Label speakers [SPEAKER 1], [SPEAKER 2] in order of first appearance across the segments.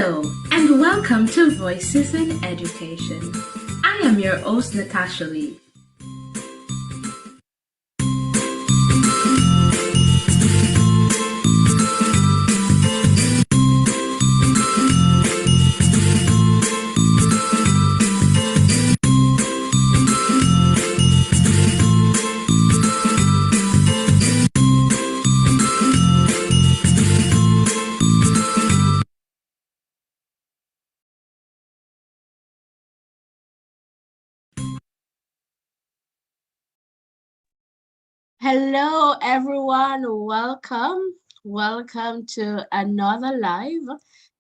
[SPEAKER 1] Hello, and welcome to Voices in Education. I am your host, Natashalee.
[SPEAKER 2] Hello, everyone. Welcome. Welcome to another live.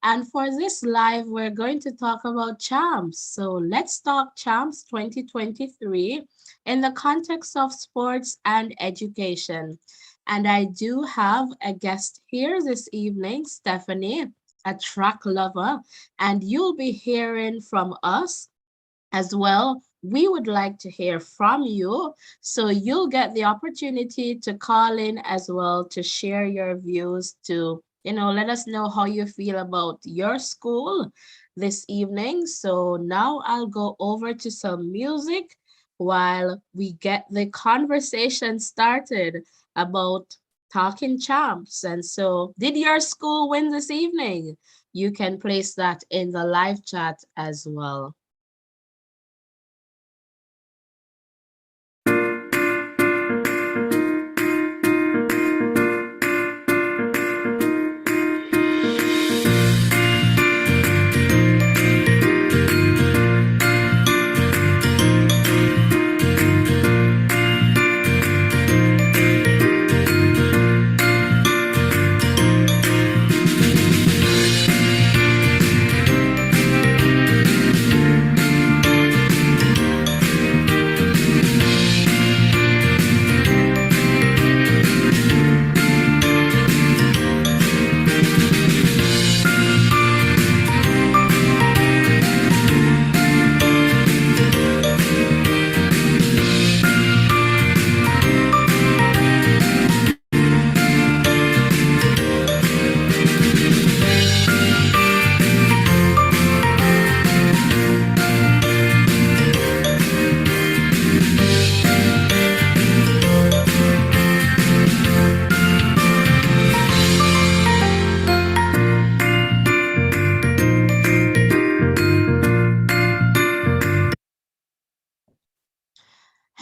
[SPEAKER 2] And for this live, we're going to talk about champs. So let's talk champs 2023 in the context of sports and education. And I do have a guest here this evening, Stephanie, a track lover, and you'll be hearing from us as well. We would like to hear from you. So you'll get the opportunity to call in as well to share your views, to, let us know how you feel about your school this evening. So now I'll go over to some music while we get the conversation started about talking champs. And so, did your school win this evening? You can place that in the live chat as well.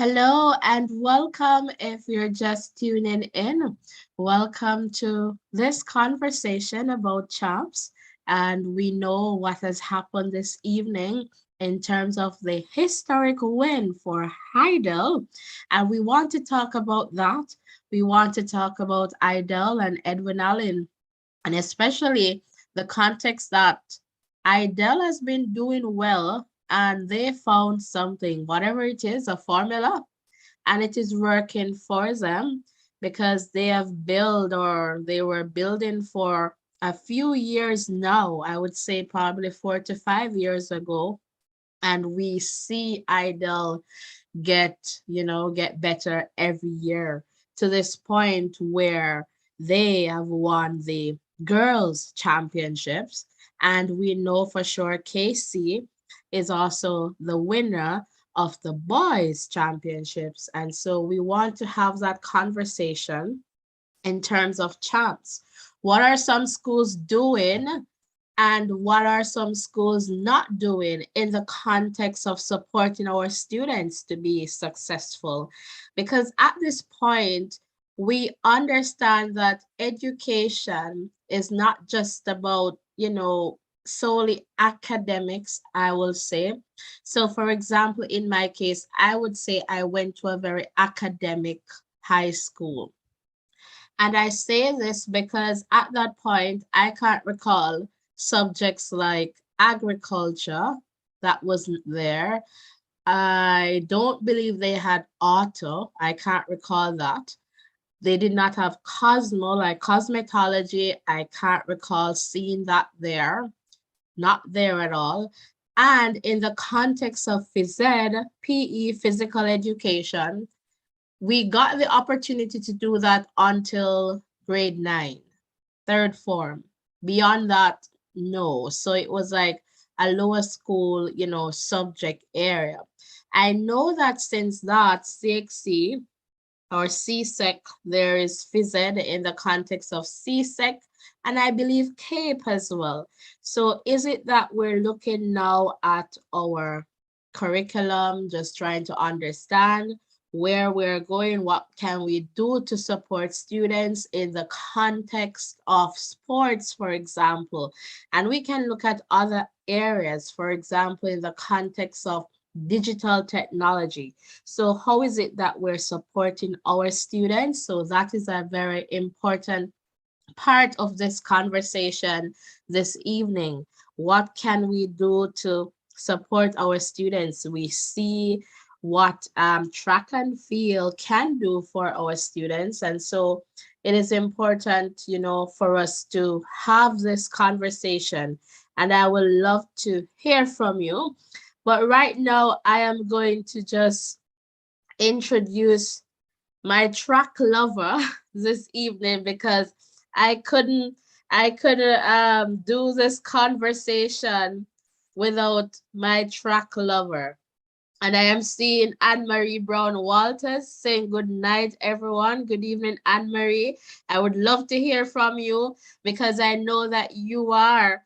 [SPEAKER 2] Hello and welcome if you're just tuning in. Welcome to this conversation about champs. And we know what has happened this evening in terms of the historic win for Heidel. And we want to talk about that. We want to talk about Heidel and Edwin Allen, and especially the context that Heidel has been doing well and they found something, whatever it is, a formula, and it is working for them because they have built, or they were building for a few years now, I would say probably 4 to 5 years ago. And we see Idol get better every year to this point where they have won the girls championships. And we know for sure KC is also the winner of the boys championships. And so we want to have that conversation in terms of champs. What are some schools doing and what are some schools not doing in the context of supporting our students to be successful? Because at this point, we understand that education is not just about, solely academics, I will say. So, for example, in my case, I would say I went to a very academic high school. And I say this because at that point, I can't recall subjects like agriculture that wasn't there. I don't believe they had auto. I can't recall that. They did not have Cosmo, like cosmetology. I can't recall seeing that there. Not there at all. And in the context of phys ed, PE, physical education, we got the opportunity to do that until grade 9, third form. Beyond that, No. So it was like a lower school, subject area. I know that since that CXC or CSEC, there is phys ed in the context of CSEC, and I believe CAPE as well. So is it that we're looking now at our curriculum, just trying to understand where we're going, what can we do to support students in the context of sports, for example? And we can look at other areas, for example, in the context of digital technology. So how is it that we're supporting our students? So that is a very important part of this conversation this evening. What can we do to support our students? We see what track and field can do for our students. And so it is important, for us to have this conversation. And I would love to hear from you. But right now, I am going to just introduce my track lover this evening because I couldn't do this conversation without my track lover. And I am seeing Anne-Marie Brown Walters saying good night, everyone. Good evening, Anne-Marie. I would love to hear from you because I know that you are,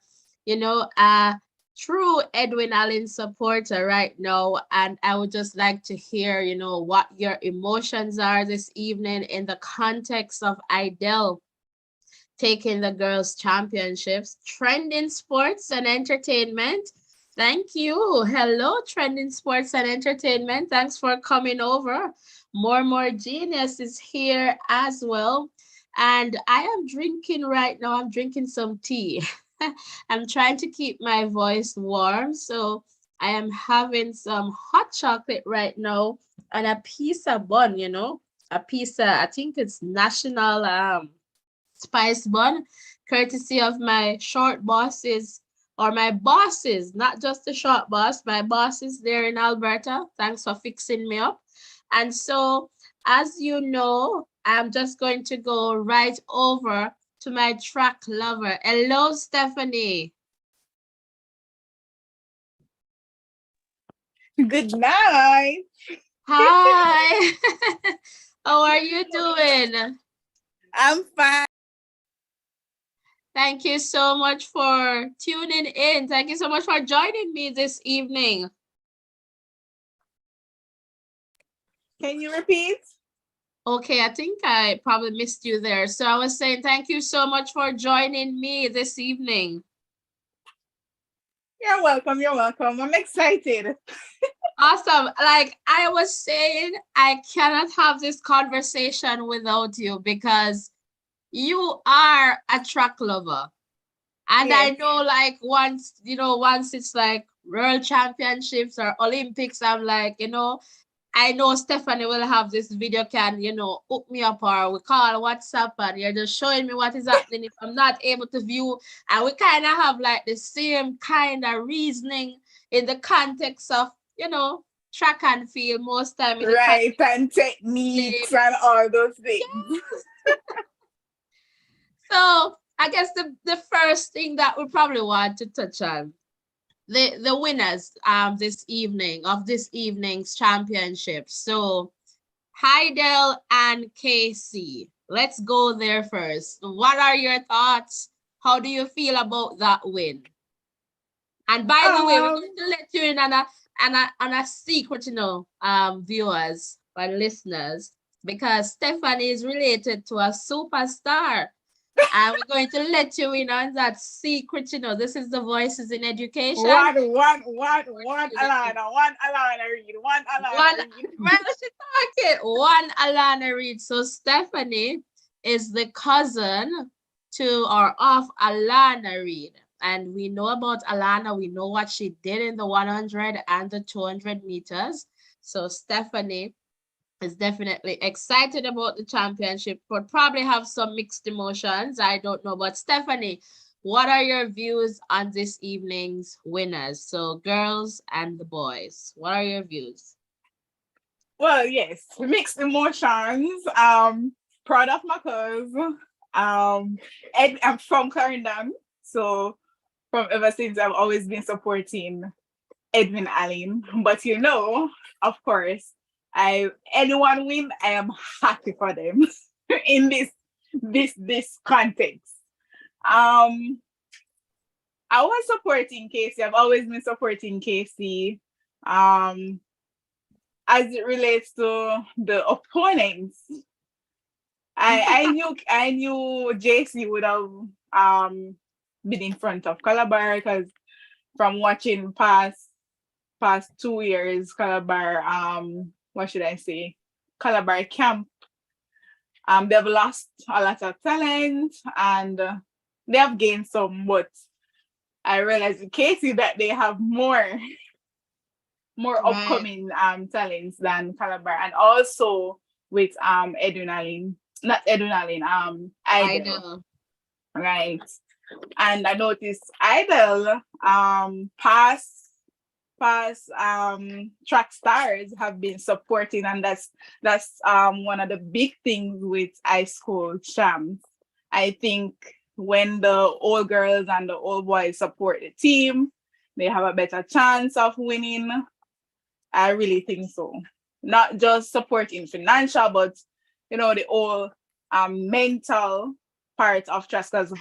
[SPEAKER 2] a true Edwin Allen supporter right now. And I would just like to hear, what your emotions are this evening in the context of Idel taking the girls' championships, trending sports and entertainment. Thank you. Hello, trending sports and entertainment. Thanks for coming over. More Genius is here as well. And I am drinking right now, I'm drinking some tea. I'm trying to keep my voice warm. So I am having some hot chocolate right now and a piece of bun, a piece of, I think it's national spice bun, courtesy of my short bosses or my bosses, not just the short boss, my bosses there in Alberta. Thanks for fixing me up. And so, as you know, I'm just going to go right over to my track lover. Hello, Stephanie.
[SPEAKER 3] Good night.
[SPEAKER 2] Hi. How are you doing?
[SPEAKER 3] I'm fine.
[SPEAKER 2] Thank you so much for tuning in. Thank you so much for joining me this evening.
[SPEAKER 3] Can you repeat?
[SPEAKER 2] Okay, I think I probably missed you there. So I was saying thank you so much for joining me this evening.
[SPEAKER 3] You're welcome. You're welcome. I'm excited.
[SPEAKER 2] Awesome. Like I was saying, I cannot have this conversation without you because you are a track lover. And
[SPEAKER 3] Yes.
[SPEAKER 2] I know like once it's like world championships or Olympics, I'm like, I know Stephanie will have this video can, hook me up or we call WhatsApp and you're just showing me what is happening if I'm not able to view. And we kind of have like the same kind of reasoning in the context of, track and field most time. In
[SPEAKER 3] right, and techniques and all those things.
[SPEAKER 2] Yes. So I guess the first thing that we probably want to touch on the winners this evening of this evening's championship. So Heidel and Casey. Let's go there first. What are your thoughts? How do you feel about that win? And by the way, we're going to let you in on a secret, viewers and listeners, because Stephanie is related to a superstar. And we're going to let you in on that secret, this is the Voices in Education.
[SPEAKER 3] One Alana Reid. One Alana Reid.
[SPEAKER 2] Well, she's talking. One Alana Reid. So Stephanie is the cousin to or of Alana Reid. And we know about Alana. We know what she did in the 100 and the 200 meters. So Stephanie is definitely excited about the championship, but probably have some mixed emotions. I don't know. But Stephanie, what are your views on this evening's winners? So girls and the boys, what are your views?
[SPEAKER 3] Well, yes, mixed emotions. Proud of my cuz. I'm from Clarendon, so from ever since I've always been supporting Edwin Allen. But of course, anyone win, I am happy for them in this context. I was supporting Casey. I've always been supporting Casey. As it relates to the opponents, I knew JC would have been in front of Calabar, because from watching past 2 years Calabar, what should I say, Calabar camp, they've lost a lot of talent, and they have gained some, but I realized in Casey that they have more upcoming talents than Calabar, and also with Edwin Allen, not Edwin Allen, Idol, right? And I noticed Idol past track stars have been supporting, and that's one of the big things with high school champs. I think when the old girls and the old boys support the team, they have a better chance of winning. I really think so. Not just supporting financial, but the whole mental part of track, because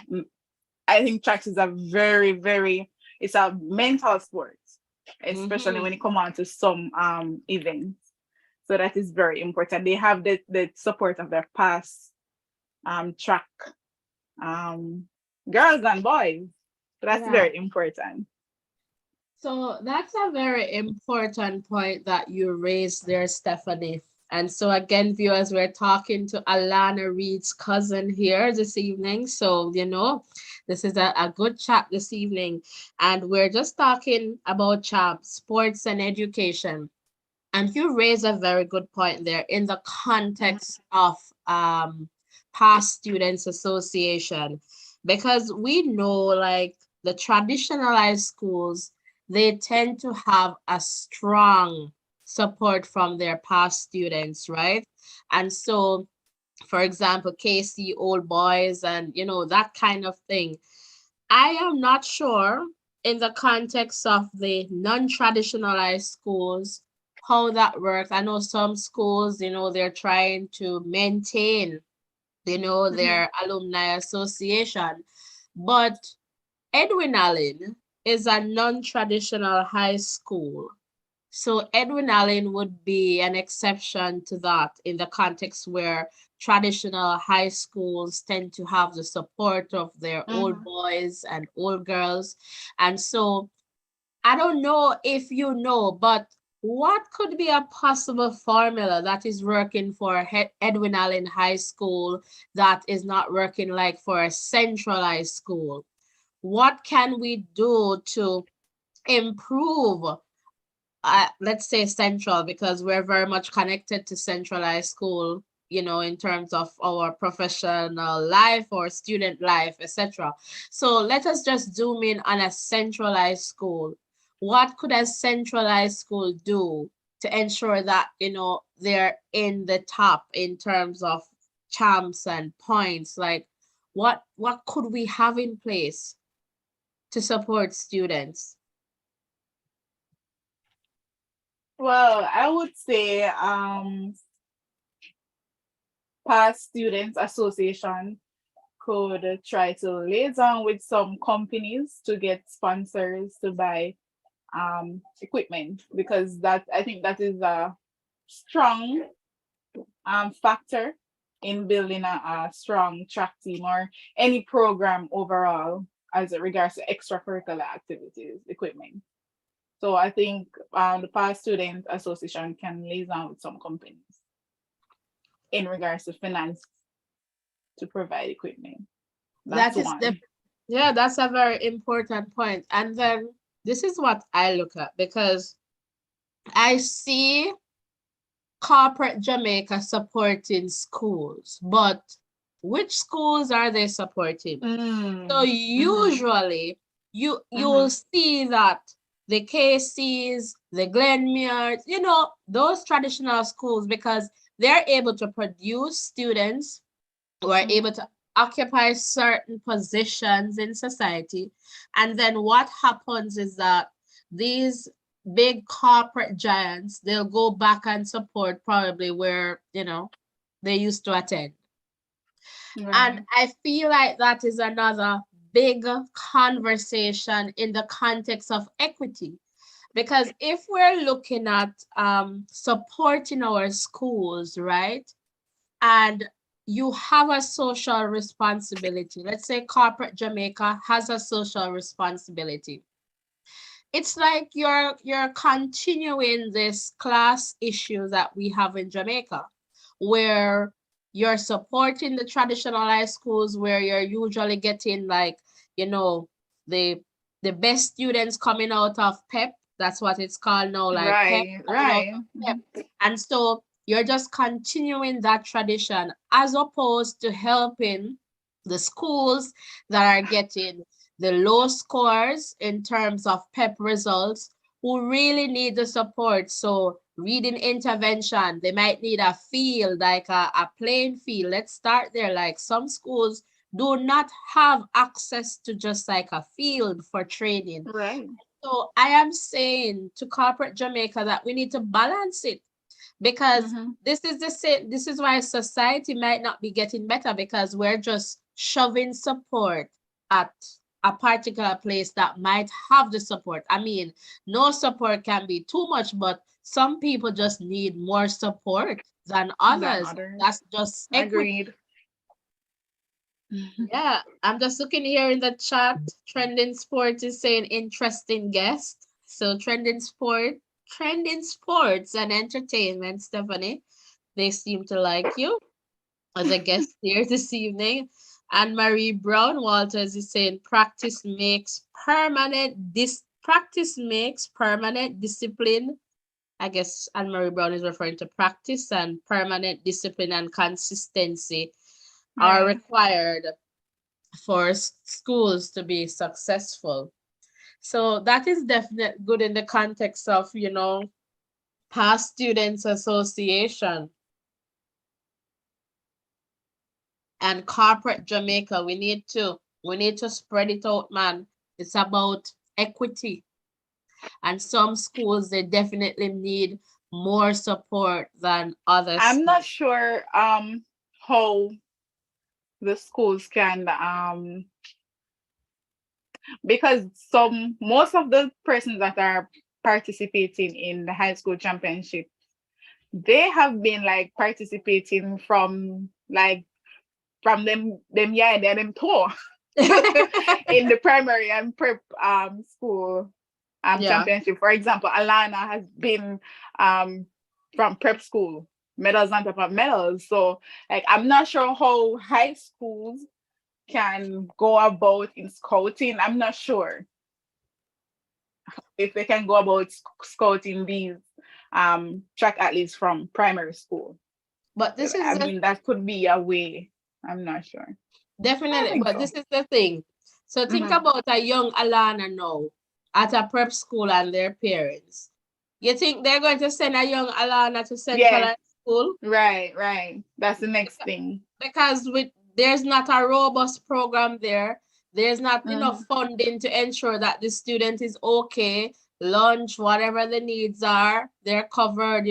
[SPEAKER 3] I think track is a very, very, it's a mental sport, especially when it comes on to some events. So that is very important. They have the support of their past track girls and boys. So that's very important.
[SPEAKER 2] So that's a very important point that you raised there, Stephanie. And so again, viewers, we're talking to Alana Reid's cousin here this evening. So, this is a good chat this evening. And we're just talking about sports and education. And you raise a very good point there in the context of past students association, because we know, like, the traditionalized schools, they tend to have a strong support from their past students, right? And so, for example, KC, old boys, and that kind of thing. I am not sure in the context of the non-traditionalized schools how that works. I know some schools, they're trying to maintain, their alumni association, but Edwin Allen is a non-traditional high school. So Edwin Allen would be an exception to that in the context where traditional high schools tend to have the support of their old boys and old girls. And so I don't know if you know, but what could be a possible formula that is working for Edwin Allen High School that is not working like for a centralized school? What can we do to improve, let's say central, because we're very much connected to centralized school, in terms of our professional life or student life, etc. So let us just zoom in on a centralized school. What could a centralized school do to ensure that, they're in the top in terms of champs and points? Like, what could we have in place to support students?
[SPEAKER 3] Well, I would say past students association could try to liaison with some companies to get sponsors to buy equipment, because I think that is a strong factor in building a strong track team or any program overall as it regards to extracurricular activities, equipment. So I think the past student association can liaison with some companies in regards to finance to provide equipment. That's one.
[SPEAKER 2] That's a very important point. And then this is what I look at, because I see corporate Jamaica supporting schools, but which schools are they supporting? So usually you'll see that the KCs, the Glenmuirs, those traditional schools, because they're able to produce students who are able to occupy certain positions in society. And then what happens is that these big corporate giants, they'll go back and support probably where, they used to attend. And
[SPEAKER 3] Right.
[SPEAKER 2] I feel like that is another big conversation in the context of equity. Because if we're looking at supporting our schools, right? And you have a social responsibility. Let's say corporate Jamaica has a social responsibility. It's like you're continuing this class issue that we have in Jamaica, where you're supporting the traditional high schools where you're usually getting like, you know, the the best students coming out of PEP. That's what it's called now, like PEP
[SPEAKER 3] Right.
[SPEAKER 2] coming out
[SPEAKER 3] Right.
[SPEAKER 2] of PEP. And so you're just continuing that tradition as opposed to helping the schools that are getting the low scores in terms of PEP results who really need the support. So reading intervention, they might need a field, like a playing field. Let's start there. Like some schools do not have access to just like a field for training.
[SPEAKER 3] Right.
[SPEAKER 2] So I am saying to corporate Jamaica that we need to balance it, because
[SPEAKER 3] Mm-hmm.
[SPEAKER 2] this is the same. This is why society might not be getting better, because we're just shoving support at a particular place that might have the support. I mean, no support can be too much, but some people just need more support than
[SPEAKER 3] Than
[SPEAKER 2] others.
[SPEAKER 3] others.
[SPEAKER 2] That's just equity.
[SPEAKER 3] Agreed.
[SPEAKER 2] Yeah, I'm just looking here in the chat. Trending Sports is saying interesting guest. So trending sports and entertainment, Stephanie. They seem to like you as a guest here this evening. And Marie Brown Walters is saying practice makes permanent discipline. I guess Anne Marie Brown is referring to practice, and permanent discipline and consistency are
[SPEAKER 3] Right.
[SPEAKER 2] required for schools to be successful. So that is definitely good in the context of, past students association and corporate Jamaica. We need to spread it out, man. It's about equity. And some schools, they definitely need more support than other
[SPEAKER 3] I'm not
[SPEAKER 2] schools.
[SPEAKER 3] sure how the schools can because most of the persons that are participating in the high school championship, they have been like participating from them yeah and them tour in the primary and prep school
[SPEAKER 2] Yeah.
[SPEAKER 3] championship. For example, Alana has been um from prep school, medals on top of medals. So like I'm not sure how high schools can go about in scouting. I'm not sure if they can go about scouting these track athletes from primary school.
[SPEAKER 2] But this is
[SPEAKER 3] I
[SPEAKER 2] the
[SPEAKER 3] mean, that could be a way. I'm not sure. I don't
[SPEAKER 2] Definitely,
[SPEAKER 3] think
[SPEAKER 2] but
[SPEAKER 3] so.
[SPEAKER 2] this is the thing. So think
[SPEAKER 3] Hmm.
[SPEAKER 2] about a young Alana now at a prep school and their parents. You think they're going to send a young Alana to Central
[SPEAKER 3] Yes,
[SPEAKER 2] High School?
[SPEAKER 3] right. That's the next thing.
[SPEAKER 2] Because there's not a robust program there. There's not enough
[SPEAKER 3] Hmm.
[SPEAKER 2] funding to ensure that the student is okay, lunch, whatever the needs are, they're covered,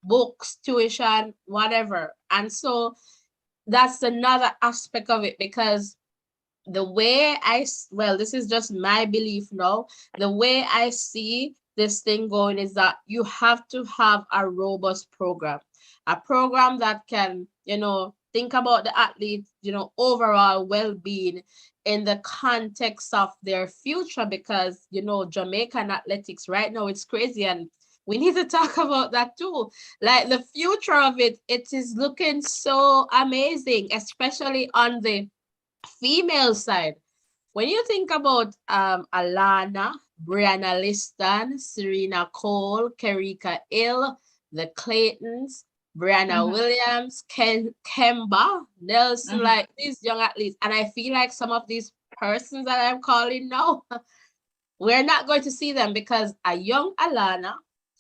[SPEAKER 2] books, tuition, whatever. And so that's another aspect of it, because the way well, this is just my belief now. The way I see this thing going is that you have to have a robust program, a program that can, think about the athlete, overall well-being in the context of their future, because, Jamaican athletics right now, it's crazy. And we need to talk about that too. Like the future of it is looking so amazing, especially on the female side. When you think about Alana, Brianna Liston, Serena Cole, Kerika Hill, the Claytons, Brianna
[SPEAKER 3] Hmm.
[SPEAKER 2] Williams, Kemba, Nelson,
[SPEAKER 3] Hmm.
[SPEAKER 2] like these young athletes. And I feel like some of these persons that I'm calling now, we're not going to see them, because a young Alana,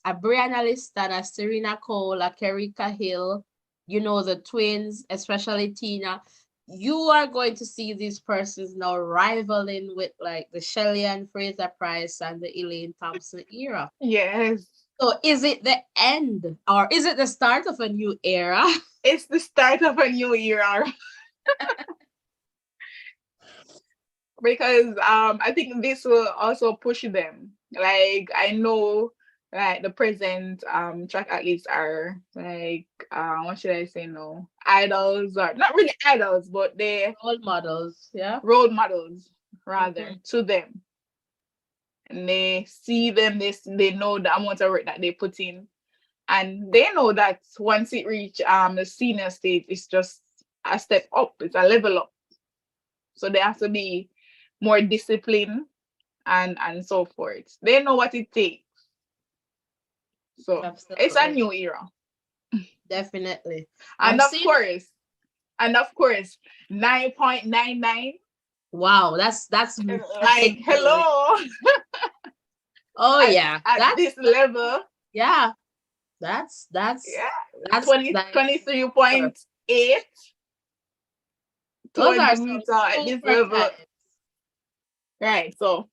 [SPEAKER 2] a Brianna Liston, a Serena Cole, a Kerika Hill, the twins, especially Tina, you are going to see these persons now rivaling with like the Shelley and Fraser Price and the Elaine Thompson era.
[SPEAKER 3] Yes.
[SPEAKER 2] So is it the end or is it the start of a new era?
[SPEAKER 3] It's the start of a new era. Because I think this will also push them. Like I know like the present track athletes are like what should I say no? Idols, or not really idols, but they
[SPEAKER 2] Role models, yeah.
[SPEAKER 3] role models rather
[SPEAKER 2] Mhm.
[SPEAKER 3] to them. And they see them, they know the amount of work that they put in. And they know that once it reach the senior stage, it's just a step up, it's a level up. So they have to be more disciplined and so forth. They know what it takes. So it's a
[SPEAKER 2] Absolutely.
[SPEAKER 3] new era.
[SPEAKER 2] Definitely.
[SPEAKER 3] And
[SPEAKER 2] I've
[SPEAKER 3] of
[SPEAKER 2] seen,
[SPEAKER 3] course, and of course, 9.99.
[SPEAKER 2] wow, that's
[SPEAKER 3] Like
[SPEAKER 2] mind-blowing.
[SPEAKER 3] hello,
[SPEAKER 2] Oh yeah,
[SPEAKER 3] at this level,
[SPEAKER 2] yeah, that's
[SPEAKER 3] yeah,
[SPEAKER 2] that's
[SPEAKER 3] 20,
[SPEAKER 2] like super.
[SPEAKER 3] 23.8
[SPEAKER 2] Those are
[SPEAKER 3] 200
[SPEAKER 2] some
[SPEAKER 3] meter at this
[SPEAKER 2] super
[SPEAKER 3] level.
[SPEAKER 2] times.
[SPEAKER 3] Right. So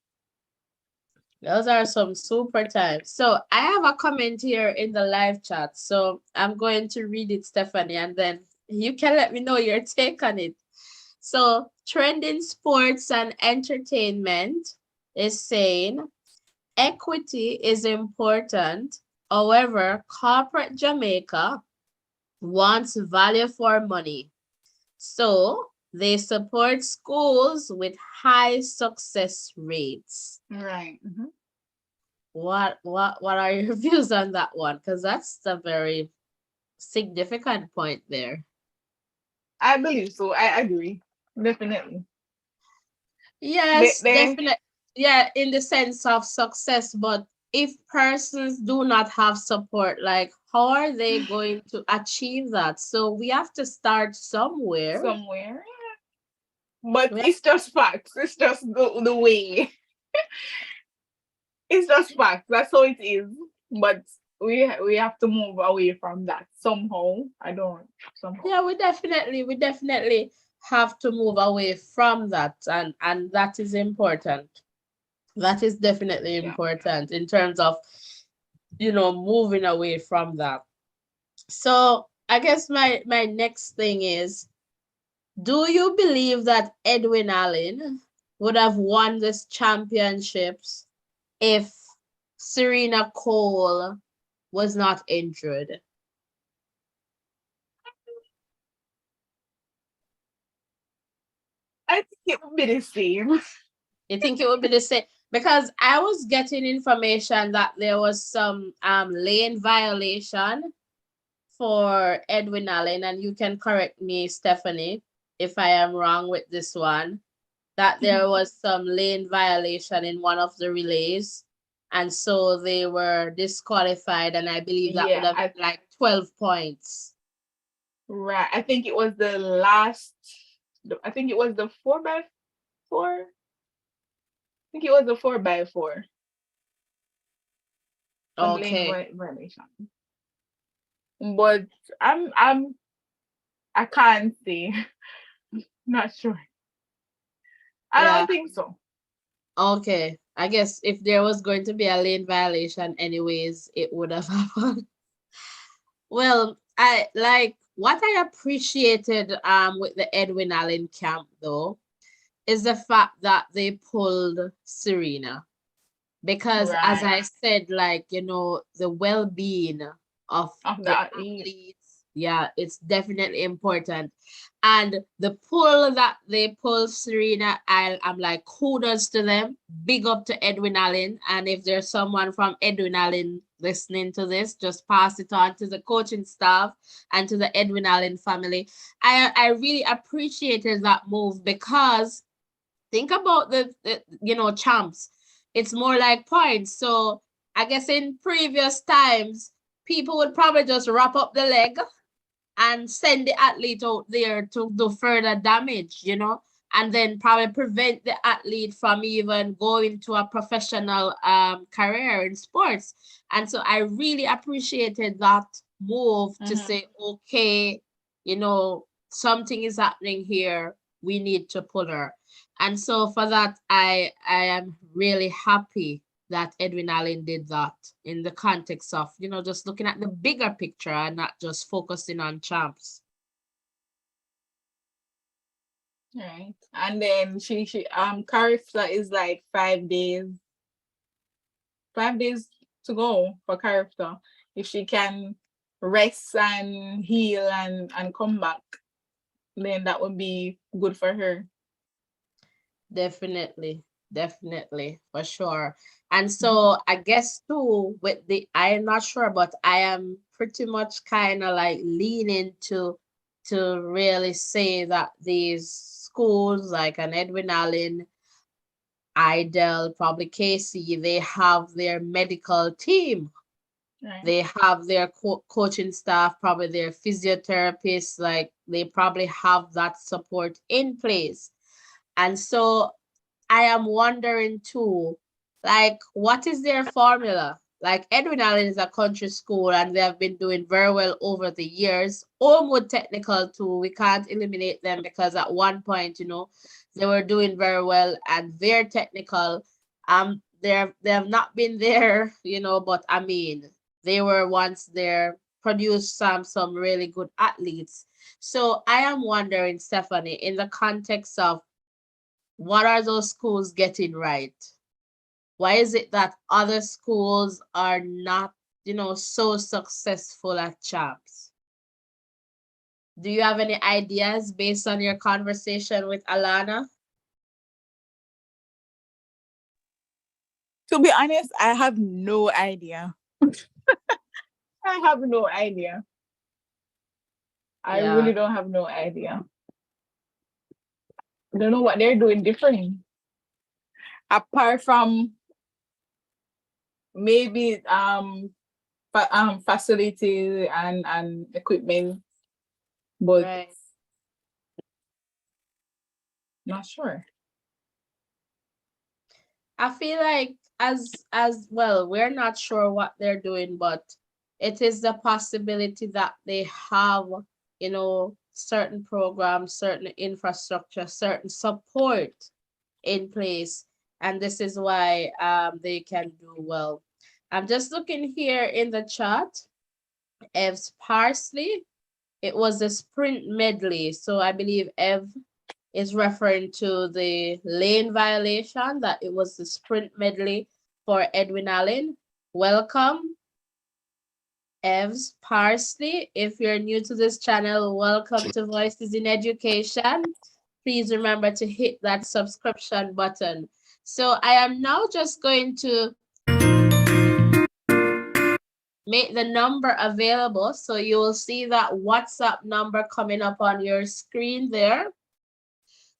[SPEAKER 2] Those are some super times. So I have a comment here in the live chat. So I'm going to read it, Stephanie, and then you can let me know your take on it. So Trending Sports and Entertainment is saying equity is important. However, corporate Jamaica wants value for money. So they support schools with high success rates.
[SPEAKER 3] right.
[SPEAKER 2] What are your views on that one? Because that's a very significant point there.
[SPEAKER 3] I believe so. I agree. Definitely.
[SPEAKER 2] Yes,
[SPEAKER 3] They
[SPEAKER 2] definitely. Yeah, in the sense of success, but if persons do not have support, like how are they going to achieve that? So we have to start somewhere.
[SPEAKER 3] somewhere. But
[SPEAKER 2] We have-
[SPEAKER 3] it's just facts. It's just the way. It's just facts. That's how it is. But we have to move away from that somehow. I don't somehow.
[SPEAKER 2] yeah, we definitely have to move away from that, and that is important. That is definitely
[SPEAKER 3] Yeah.
[SPEAKER 2] important in terms of, moving away from that. So I guess my next thing is, do you believe that Edwin Allen would have won this championships if Serena Cole was not injured?
[SPEAKER 3] I think it would be the same.
[SPEAKER 2] You think it would be the same? Because I was getting information that there was some lane violation for Edwin Allen, and you can correct me, Stephanie, if I am wrong with this one, that there was some lane violation in one of the relays. And so they were disqualified, and I believe that would
[SPEAKER 3] Yeah,
[SPEAKER 2] have been like 12 points.
[SPEAKER 3] right. I think it was the last. I think it was the 4x4. I think it was the 4x4. Some lane
[SPEAKER 2] Okay.
[SPEAKER 3] violation. But I'm I can't say. Not sure. I
[SPEAKER 2] Yeah.
[SPEAKER 3] don't think so.
[SPEAKER 2] Okay. I guess if there was going to be a lane violation anyways, it would have happened. Well, I like what I appreciated with the Edwin Allen camp though is the fact that they pulled Serena, because as
[SPEAKER 3] Right.
[SPEAKER 2] I said, like, the well-being of
[SPEAKER 3] Of
[SPEAKER 2] the
[SPEAKER 3] that.
[SPEAKER 2] athletes, yeah, it's definitely important. And the pull that they pulled Serena, I'm like, kudos to them. Big up to Edwin Allen. And if there's someone from Edwin Allen listening to this, just pass it on to the coaching staff and to the Edwin Allen family. I really appreciated that move, because think about the champs. It's more like points. So I guess in previous times, people would probably just wrap up the leg and send the athlete out there to do further damage, and then probably prevent the athlete from even going to a professional career in sports. And so I really appreciated that move to
[SPEAKER 3] Mm-hmm.
[SPEAKER 2] say, okay, you know, something is happening here. We need to pull her. And so for that, I am really happy that Edwin Allen did that in the context of, just looking at the bigger picture and not just focusing on champs.
[SPEAKER 3] Right. And then she Carifta is like 5 days. 5 days to go for Carifta. If she can rest and heal and come back, then that would be good for her.
[SPEAKER 2] Definitely, for sure. And so I guess too, I'm not sure, but I am pretty much kind of like leaning to really say that these schools like an Edwin Allen, Idel, probably Casey, they have their medical team.
[SPEAKER 3] Right.
[SPEAKER 2] They have their coaching staff, probably their physiotherapists, like they probably have that support in place. And so I am wondering too, like, what is their formula? Like, Edwin Allen is a country school and they have been doing very well over the years. Ormwood Technical too, we can't eliminate them because at one point, they were doing very well and they're technical. They have not been there, but I mean, they were once there, produced some really good athletes. So I am wondering, Stephanie, in the context of what are those schools getting right? Why is it that other schools are not, so successful at champs? Do you have any ideas based on your conversation with Alana?
[SPEAKER 3] To be honest, I have no idea. I have no idea. I really don't have no idea. I don't know what they're doing different. Apart from maybe facility and equipment, but
[SPEAKER 2] Right.
[SPEAKER 3] not sure.
[SPEAKER 2] I feel like as well, we're not sure what they're doing, but it is the possibility that they have, certain programs, certain infrastructure, certain support in place. And this is why they can do well. I'm just looking here in the chat. Ev's Parsley, it was a sprint medley. So I believe Ev is referring to the lane violation, that it was the sprint medley for Edwin Allen. Welcome, Ev's Parsley. If you're new to this channel, welcome to Voices in Education. Please remember to hit that subscription button. So I am now just going to make the number available. So you will see that WhatsApp number coming up on your screen there.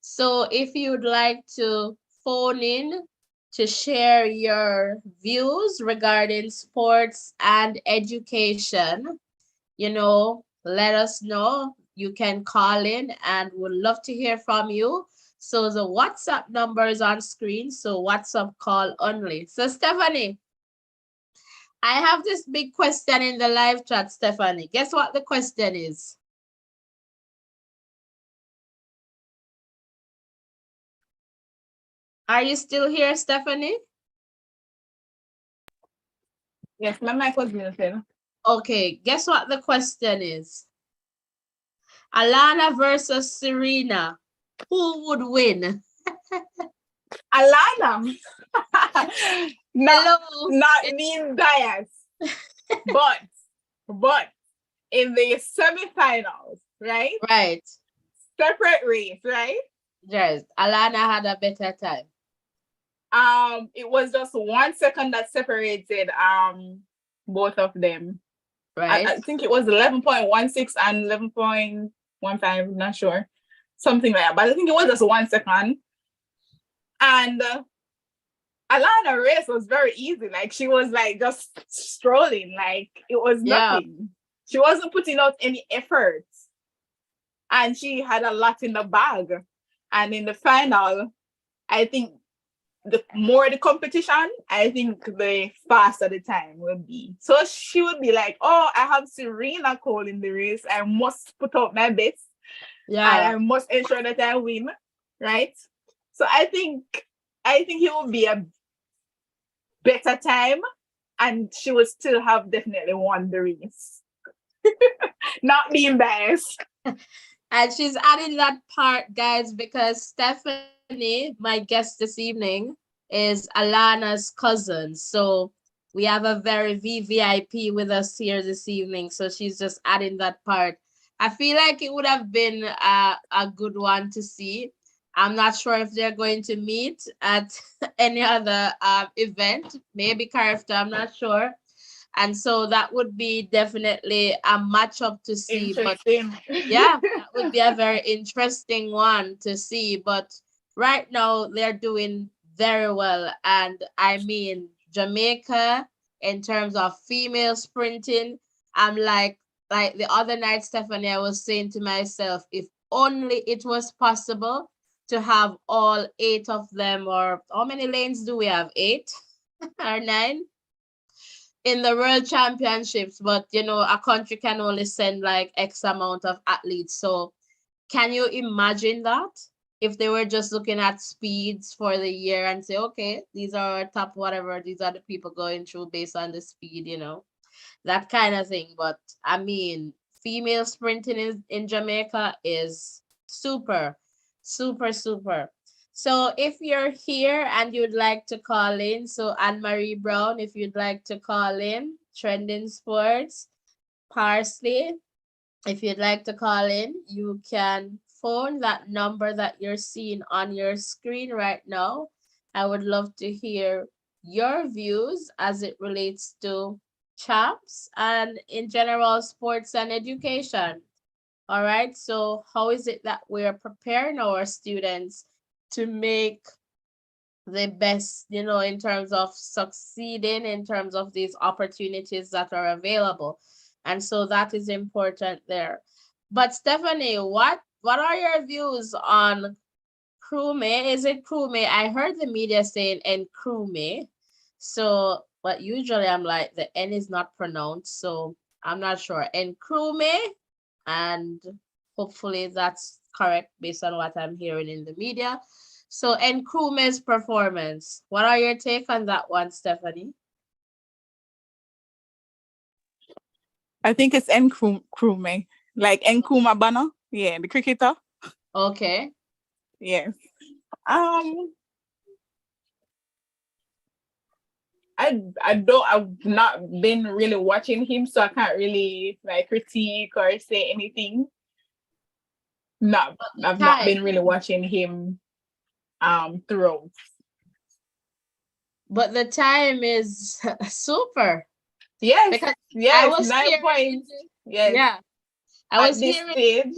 [SPEAKER 2] So if you'd like to phone in to share your views regarding sports and education, let us know. You can call in and we'd love to hear from you. So the WhatsApp number is on screen, so WhatsApp call only. So Stephanie, I have this big question in the live chat, Stephanie. Guess what the question is? Are you still here, Stephanie?
[SPEAKER 3] Yes, my mic was muted.
[SPEAKER 2] Okay, guess what the question is? Alana versus Serena. Who would win?
[SPEAKER 3] Alana. not
[SPEAKER 2] Hello.
[SPEAKER 3] being biased. but in the semifinals, right?
[SPEAKER 2] Right.
[SPEAKER 3] Separate race, right?
[SPEAKER 2] Yes. Alana had a better time.
[SPEAKER 3] It was just 1 second that separated both of them.
[SPEAKER 2] Right.
[SPEAKER 3] I think it was 11.16 and 11.15, not sure. Something like that. But I think it was just 1 second. And Alana race was very easy. Like she was like just strolling, like it was nothing. She wasn't putting out any effort. And she had a lot in the bag. And in the final, I think the more the competition, I think the faster the time will be. So she would be like, oh, I have Serena Cole in the race. I must put out my best.
[SPEAKER 2] Yeah.
[SPEAKER 3] I must ensure that I win, right? So I think it will be a better time, and she will still have definitely won the race. Not being biased.
[SPEAKER 2] And she's adding that part, guys, because Stephanie, my guest this evening, is Alana's cousin. So we have a very VVIP with us here this evening. So she's just adding that part. I feel like it would have been a good one to see. I'm not sure if they're going to meet at any other event, maybe character, I'm not sure. And so that would be definitely a matchup to see. But
[SPEAKER 3] Interesting.
[SPEAKER 2] yeah, that would be a very interesting one to see. But right now, they're doing very well. And I mean, Jamaica, in terms of female sprinting, I'm like the other night, Stephanie, I was saying to myself, if only it was possible to have all 8 of them, or how many lanes do we have? 8 or 9? In the world championships, but a country can only send like X amount of athletes. So can you imagine that if they were just looking at speeds for the year and say, okay, these are our top whatever, these are the people going through based on the speed, that kind of thing. But I mean, female sprinting in Jamaica is super, super, super. So if you're here and you'd like to call in, so Anne-Marie Brown, if you'd like to call in, Trending Sports, Parsley, if you'd like to call in, you can phone that number that you're seeing on your screen right now. I would love to hear your views as it relates to champs and in general sports and education. All right, so how is it that we're preparing our students to make the best, in terms of succeeding, in terms of these opportunities that are available? And so that is important there. But Stephanie, what are your views on crewmate? Is it crewmate? I heard the media saying and crewmate. So, but usually I'm like the N is not pronounced, so I'm not sure. And crewmate, and hopefully that's correct based on what I'm hearing in the media. So, and crewmate's performance. What are your take on that one, Stephanie?
[SPEAKER 3] I think it's Nkrumah, like Nkrumah Banner. Yeah, the cricketer.
[SPEAKER 2] Okay.
[SPEAKER 3] Yes. I've not been really watching him, so I can't really like critique or say anything. No, I've not been really watching him throughout.
[SPEAKER 2] But the time is super.
[SPEAKER 3] Yes,
[SPEAKER 2] Because
[SPEAKER 3] yes,
[SPEAKER 2] I was
[SPEAKER 3] 9 points. Yes.
[SPEAKER 2] Yeah. I was
[SPEAKER 3] At this
[SPEAKER 2] hearing
[SPEAKER 3] stage,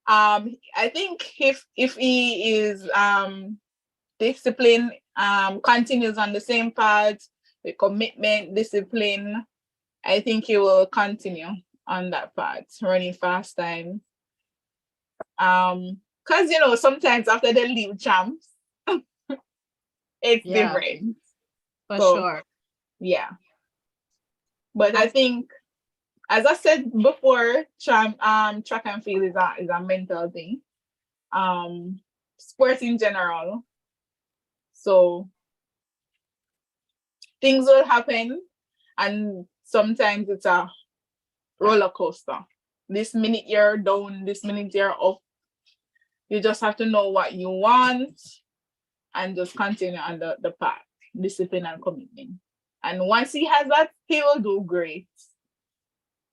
[SPEAKER 3] I think if he is discipline, continues on the same path, the commitment, discipline, I think he will continue on that path, running fast time. Because sometimes after they leave champs, it's different.
[SPEAKER 2] For sure.
[SPEAKER 3] Yeah. But I think, as I said before, track and field is a mental thing. Sports in general. So things will happen, and sometimes it's a roller coaster. This minute you're down, this minute you're up. You just have to know what you want and just continue on the path, discipline and commitment. And once he has that, he will do great.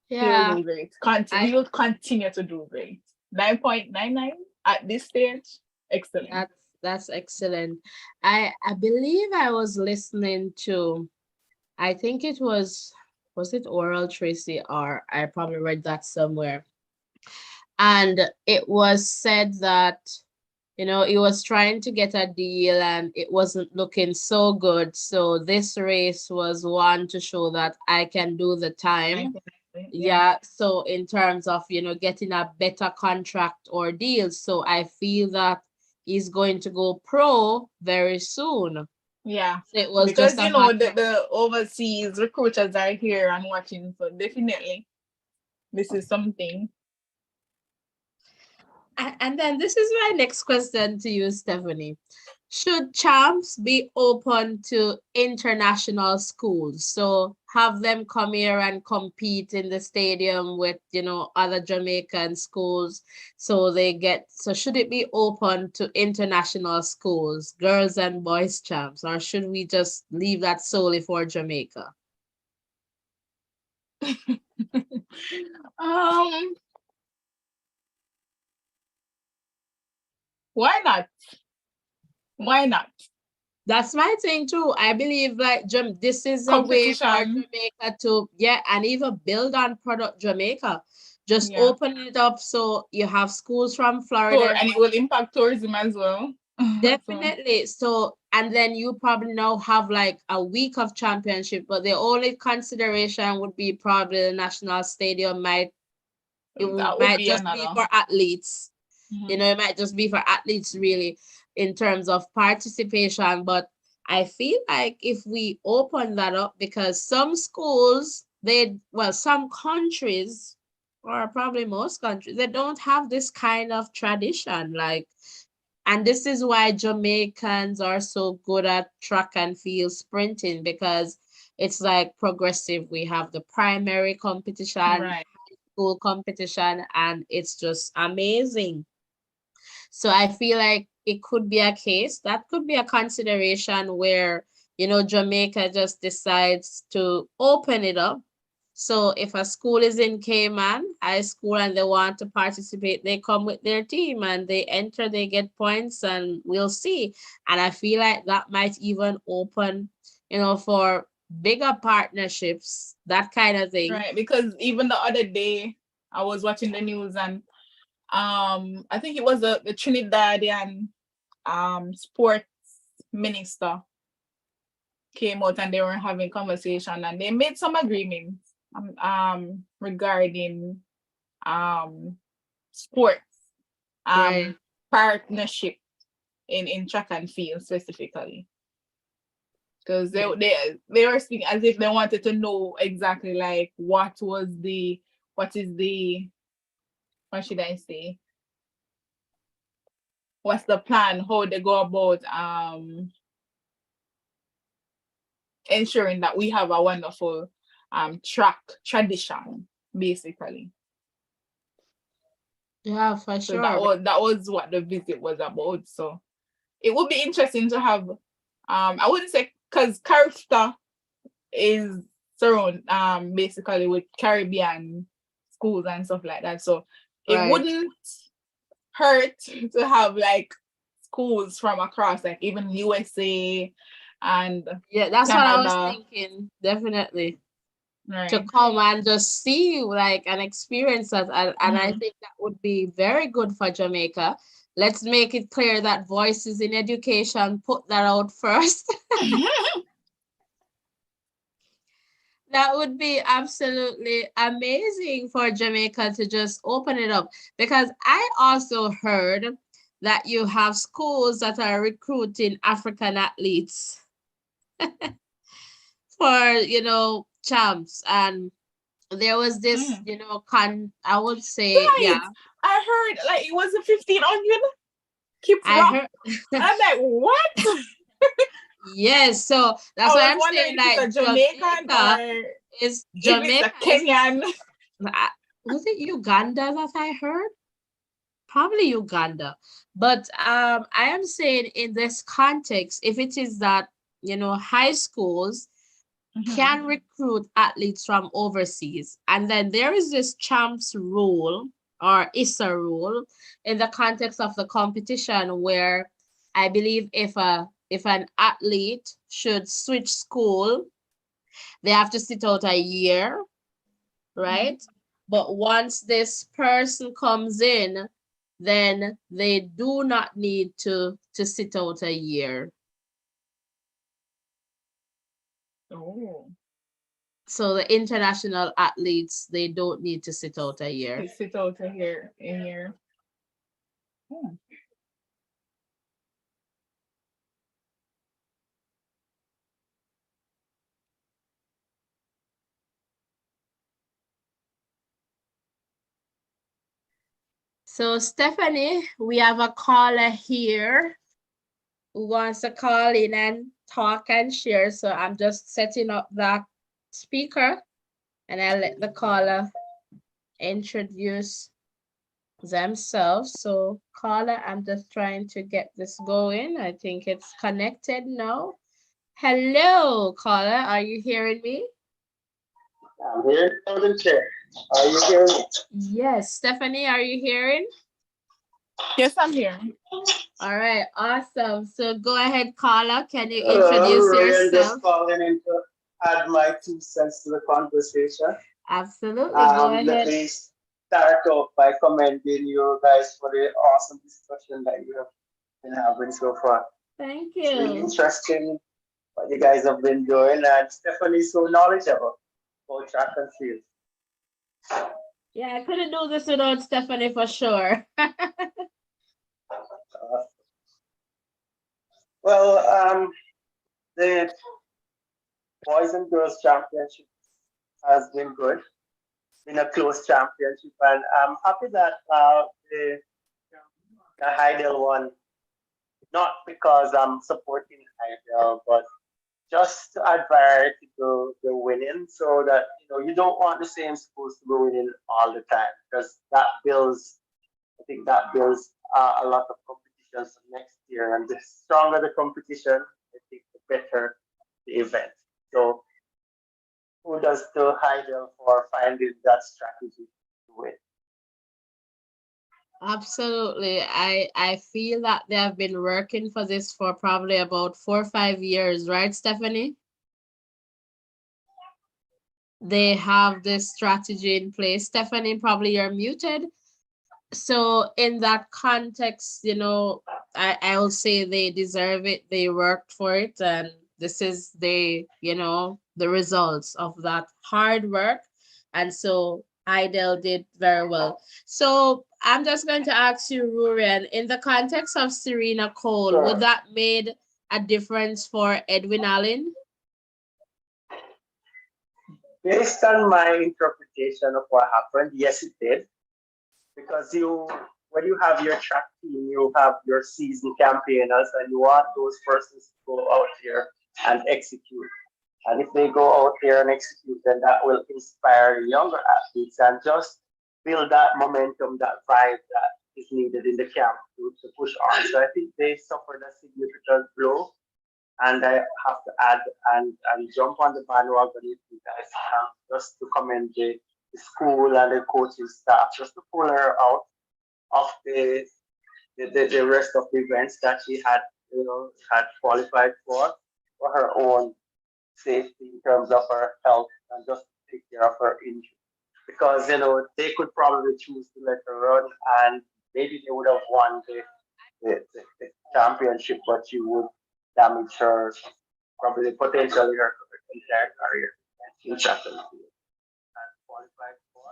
[SPEAKER 2] Yeah.
[SPEAKER 3] He will do great. He will continue to do great. 9.99 at this stage. Excellent.
[SPEAKER 2] That's excellent. I believe I was listening to, I think it was it Oral Tracy, or I probably read that somewhere. And it was said that, he was trying to get a deal and it wasn't looking so good. So this race was one to show that I can do the time. Yeah. So in terms of, getting a better contract or deal. So I feel that he's going to go pro very soon.
[SPEAKER 3] Yeah.
[SPEAKER 2] So it was
[SPEAKER 3] because,
[SPEAKER 2] just
[SPEAKER 3] the overseas recruiters are here and watching. So definitely, this is something.
[SPEAKER 2] And then this is my next question to you, Stephanie. Should champs be open to international schools? So have them come here and compete in the stadium with, other Jamaican schools. So should it be open to international schools, girls and boys champs, or should we just leave that solely for Jamaica?
[SPEAKER 3] Um, why not? Why not?
[SPEAKER 2] That's my thing too. I believe like this is a way for
[SPEAKER 3] Competition.
[SPEAKER 2] Jamaica to, yeah, and even build on product Jamaica. Just
[SPEAKER 3] Yeah.
[SPEAKER 2] open it up so you have schools from
[SPEAKER 3] Tour,
[SPEAKER 2] Florida.
[SPEAKER 3] and it will impact tourism as well. So,
[SPEAKER 2] Definitely. So, and then you probably now have like a week of championship, but the only consideration would be probably the national stadium
[SPEAKER 3] that would
[SPEAKER 2] might
[SPEAKER 3] be
[SPEAKER 2] just be
[SPEAKER 3] another.
[SPEAKER 2] for athletes.
[SPEAKER 3] Mhm.
[SPEAKER 2] It might just be for athletes really in terms of participation. But I feel like if we open that up, because some schools, some countries, or probably most countries, they don't have this kind of tradition. And this is why Jamaicans are so good at track and field sprinting, because it's like progressive. We have the primary competition,
[SPEAKER 3] Right.
[SPEAKER 2] school competition, and it's just amazing. So I feel like it could be a case that could be a consideration where, Jamaica just decides to open it up. So if a school is in Cayman High School and they want to participate, they come with their team and they enter, they get points, and we'll see. And I feel like that might even open, for bigger partnerships, that kind of thing.
[SPEAKER 3] Right. Because even the other day, I was watching the news, and I think it was the Trinidadian sports minister came out, and they were having conversation, and they made some agreements regarding um sports
[SPEAKER 2] Right.
[SPEAKER 3] partnership in track and field specifically, because
[SPEAKER 2] Yeah.
[SPEAKER 3] they were speaking as if they wanted to know exactly like what is the what should I say, what's the plan, how they go about ensuring that we have a wonderful track tradition basically.
[SPEAKER 2] Yeah, for
[SPEAKER 3] So that
[SPEAKER 2] sure.
[SPEAKER 3] was what the visit was about. So it would be interesting to have I wouldn't say, because character is surround basically with Caribbean schools and stuff like that. So it
[SPEAKER 2] Right.
[SPEAKER 3] wouldn't hurt to have like schools from across, like even USA and
[SPEAKER 2] Yeah, that's what I was
[SPEAKER 3] Canada.
[SPEAKER 2] thinking. Definitely. To
[SPEAKER 3] Right.
[SPEAKER 2] come and just see like and experience that. And I
[SPEAKER 3] Mhm.
[SPEAKER 2] think that would be very good for Jamaica. Let's make it clear that Voices in Education put that out first. That would be absolutely amazing for Jamaica to just open it up. Because I also heard that you have schools that are recruiting African athletes for, champs. And there was this,
[SPEAKER 3] Mm.
[SPEAKER 2] I would say,
[SPEAKER 3] Right.
[SPEAKER 2] yeah,
[SPEAKER 3] I heard like it was a 1500 keep
[SPEAKER 2] I
[SPEAKER 3] rock.
[SPEAKER 2] heard.
[SPEAKER 3] I'm like, what?
[SPEAKER 2] Yes, so
[SPEAKER 3] I
[SPEAKER 2] that's why
[SPEAKER 3] was
[SPEAKER 2] I'm saying
[SPEAKER 3] wondering if it's
[SPEAKER 2] like
[SPEAKER 3] a Jamaican
[SPEAKER 2] Jamaica
[SPEAKER 3] or if it's a
[SPEAKER 2] Jamaica is,
[SPEAKER 3] Kenyan.
[SPEAKER 2] uh, was it Uganda that I heard? Probably Uganda. But I am saying in this context, if it is that, high schools
[SPEAKER 3] Mhm.
[SPEAKER 2] can recruit athletes from overseas. And then there is this champs rule or ISSA rule in the context of the competition where I believe if an athlete should switch school, they have to sit out a year,
[SPEAKER 3] Mhm.
[SPEAKER 2] right? But once this person comes in, then they do not need to sit out a year.
[SPEAKER 3] Oh,
[SPEAKER 2] So the international athletes, they don't need to sit out a year.
[SPEAKER 3] to sit out here in here. Hmm.
[SPEAKER 2] So Stephanie, we have a caller here who wants to call in and talk and share. So I'm just setting up that speaker and I'll let the caller introduce themselves. So caller, I'm just trying to get this going. I think it's connected now. Hello, caller. Are you hearing me?
[SPEAKER 4] I'm hearing loud and clear. Are you hearing me?
[SPEAKER 2] Yes. Stephanie, are you hearing?
[SPEAKER 3] Yes, I'm here.
[SPEAKER 2] All right, awesome. So go ahead, caller. Can you
[SPEAKER 4] Hello,
[SPEAKER 2] introduce
[SPEAKER 4] Ryan,
[SPEAKER 2] yourself?
[SPEAKER 4] just calling in to add my 2 cents to the conversation.
[SPEAKER 2] Absolutely. Go
[SPEAKER 4] Let
[SPEAKER 2] ahead.
[SPEAKER 4] me start off by commending you guys for the awesome discussion that you have been having so far.
[SPEAKER 2] Thank
[SPEAKER 4] It's really
[SPEAKER 2] you.
[SPEAKER 4] interesting what you guys have been doing, and Stephanie's so knowledgeable about track and field.
[SPEAKER 2] Yeah, I couldn't do this without Stephanie for sure.
[SPEAKER 4] Uh, well, the boys and girls championship has been good. Been a close championship, and I'm happy that the Heidel won. Not because I'm supporting Heidel, but just to advert the winning, so that you don't want the same schools to be winning all the time, because that builds. I think that builds a lot of competition for next year, and the stronger the competition, I think the better the event. So kudos to Heidel for finding that strategy to win.
[SPEAKER 2] Absolutely. I feel that they have been working for this for probably about 4 or 5 years, right, Stephanie? They have this strategy in place. Stephanie, probably you're muted. So in that context, I will say they deserve it. They worked for it, and this is the results of that hard work. And so Idel did very well. So I'm just going to ask you, Rurian, in the context of Serena Cole, would
[SPEAKER 4] Sure.
[SPEAKER 2] that made a difference for Edwin Allen?
[SPEAKER 4] Based on my interpretation of what happened, yes, it did. Because when you have your track team, you have your season campaigners, and you want those persons to go out here and execute. And if they go out here and execute, then that will inspire younger athletes and just build that momentum, that vibe that is needed in the camp to push on. So I think they suffered a significant blow. And I have to add and jump on the bandwagon with you guys, just to commend the school and the coaching staff, just to pull her out of the rest of the events that she had qualified for her own safety in terms of her health, and just take care of her injury. Because they could probably choose to let her run, and maybe they would have won the championship, but you would damage her, probably potentially her entire career in track and field. And qualified for.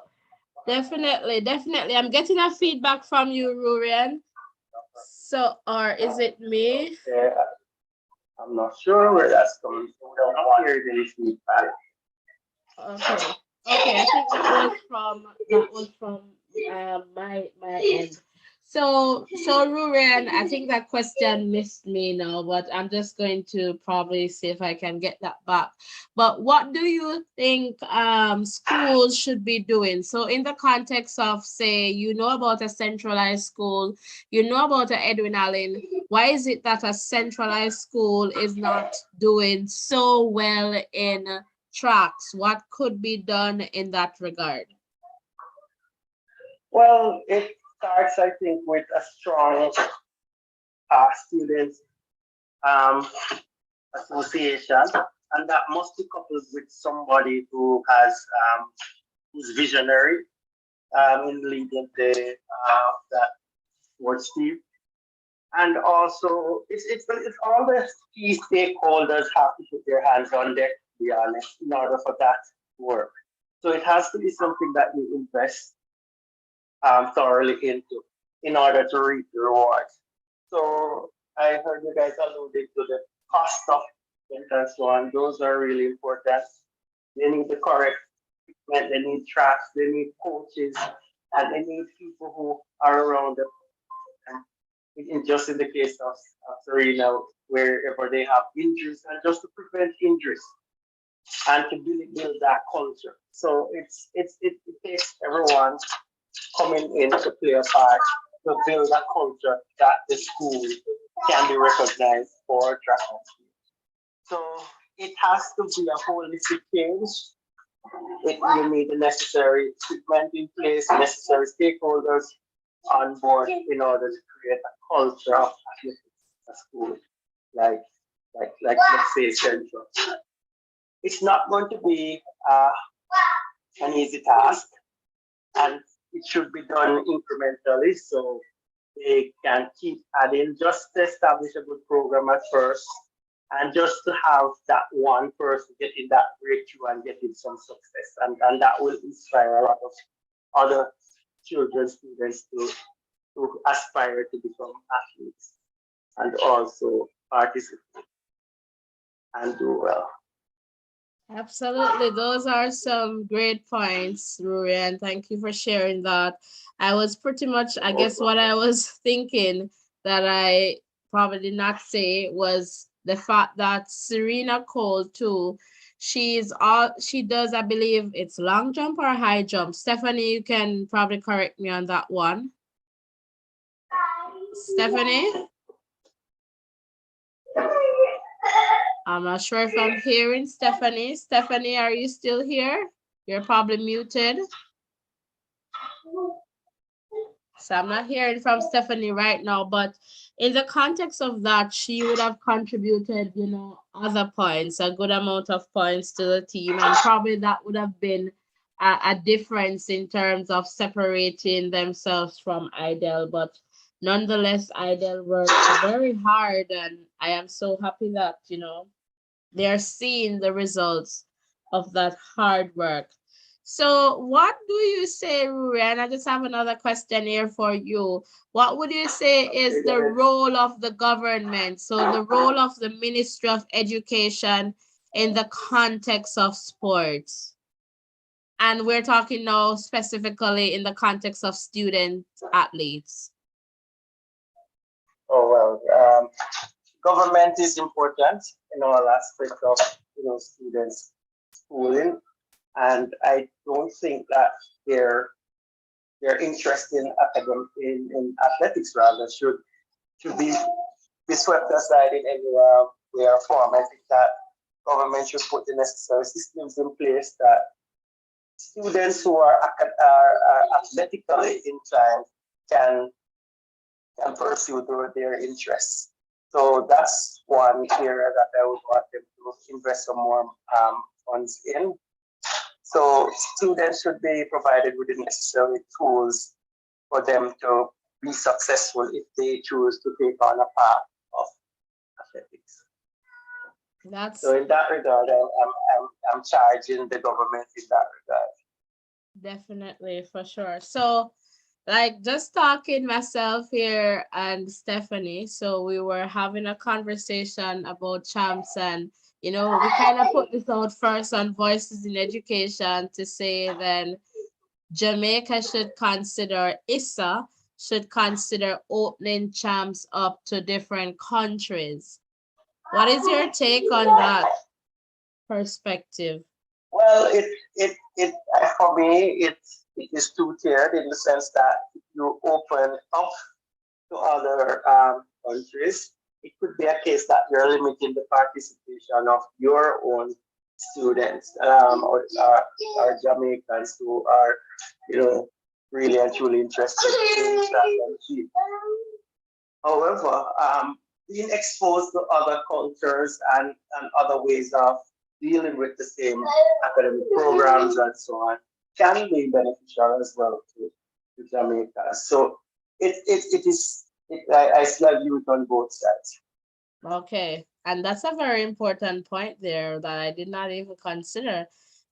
[SPEAKER 2] Definitely, definitely. I'm getting a feedback from you, Rurian. So, or is it me?
[SPEAKER 4] Okay, I'm not sure where that's coming from. I don't hear any feedback.
[SPEAKER 2] Okay. Okay, I think that was from my end. So Ruren, I think that question missed me now, but I'm just going to probably see if I can get that back. But what do you think schools should be doing? So in the context of, say, about a centralized school, about a Edwin Allen, why is it that a centralized school is not doing so well in tracks? What could be done in that regard?
[SPEAKER 4] Well, it starts, I think, with a strong student um, association, and that must be coupled with somebody who's visionary in leading that sports team. And also, it's all the key stakeholders have to put their hands on deck, to be honest, in order for that to work. So it has to be something that you invest thoroughly into in order to reap the rewards. So I heard you guys alluded to the cost of it and so on. Those are really important. They need the correct equipment, they need tracks, they need coaches, and any people who are around them. And just in the case of Serena, wherever they have injuries, and just to prevent injuries and to build that culture. So it takes everyone coming in to play a part to build a culture that the school can be recognized for track and field. So it has to be a holistic change. You need the necessary equipment in place, necessary stakeholders on board in order to create a culture of athletics at school, like let's say Central. It's not going to be an easy task, and it should be done incrementally so they can keep adding, just to establish a good program at first, and just to have that one person getting that breakthrough and getting some success. And that will inspire a lot of other children, students to aspire to become athletes and also participate and do well.
[SPEAKER 2] Absolutely. Those are some great points, Rory, and thank you for sharing that. I was pretty much, I guess what I was thinking that I probably did not say was the fact that Serena Cole too, she does, I believe it's long jump or high jump. Stephanie, you can probably correct me on that one. Stephanie? I'm not sure if I'm hearing Stephanie. Stephanie, are you still here? You're probably muted. So I'm not hearing from Stephanie right now, but in the context of that, she would have contributed, other points, a good amount of points to the team. And probably that would have been a difference in terms of separating themselves from Idel. But nonetheless, Idel worked very hard, and I am so happy that, they're seeing the results of that hard work. So what do you say, Ruri? And I just have another question here for you. What would you say is the role of the government? So the role of the Ministry of Education in the context of sports. And we're talking now specifically in the context of student athletes.
[SPEAKER 4] Oh, well, government is important in all aspects of students schooling, and I don't think that their interest in in athletics rather should be swept aside in any way or form. I think that government should put the necessary systems in place that students who are athletically inclined can pursue their interests. So that's one area that I would want them to invest some more funds in. So students should be provided with the necessary tools for them to be successful if they choose to take on a path of athletics. So in that regard, I'm charging the government in that regard.
[SPEAKER 2] Definitely, for sure. So like just talking myself here and Stephanie, so we were having a conversation about champs, and we kind of put this out first on Voices in Education to say then Jamaica should consider, ISSA should consider opening champs up to different countries. What is your take on that perspective?
[SPEAKER 4] Well, for me, it is two-tiered in the sense that if you open up to other countries, it could be a case that you're limiting the participation of your own students or Jamaicans who are, really and truly interested in track and field. However, being exposed to other cultures and other ways of dealing with the same academic programs and so on can be beneficial as well to Jamaica. So I still have views on both sides.
[SPEAKER 2] Okay, and that's a very important point there that I did not even consider.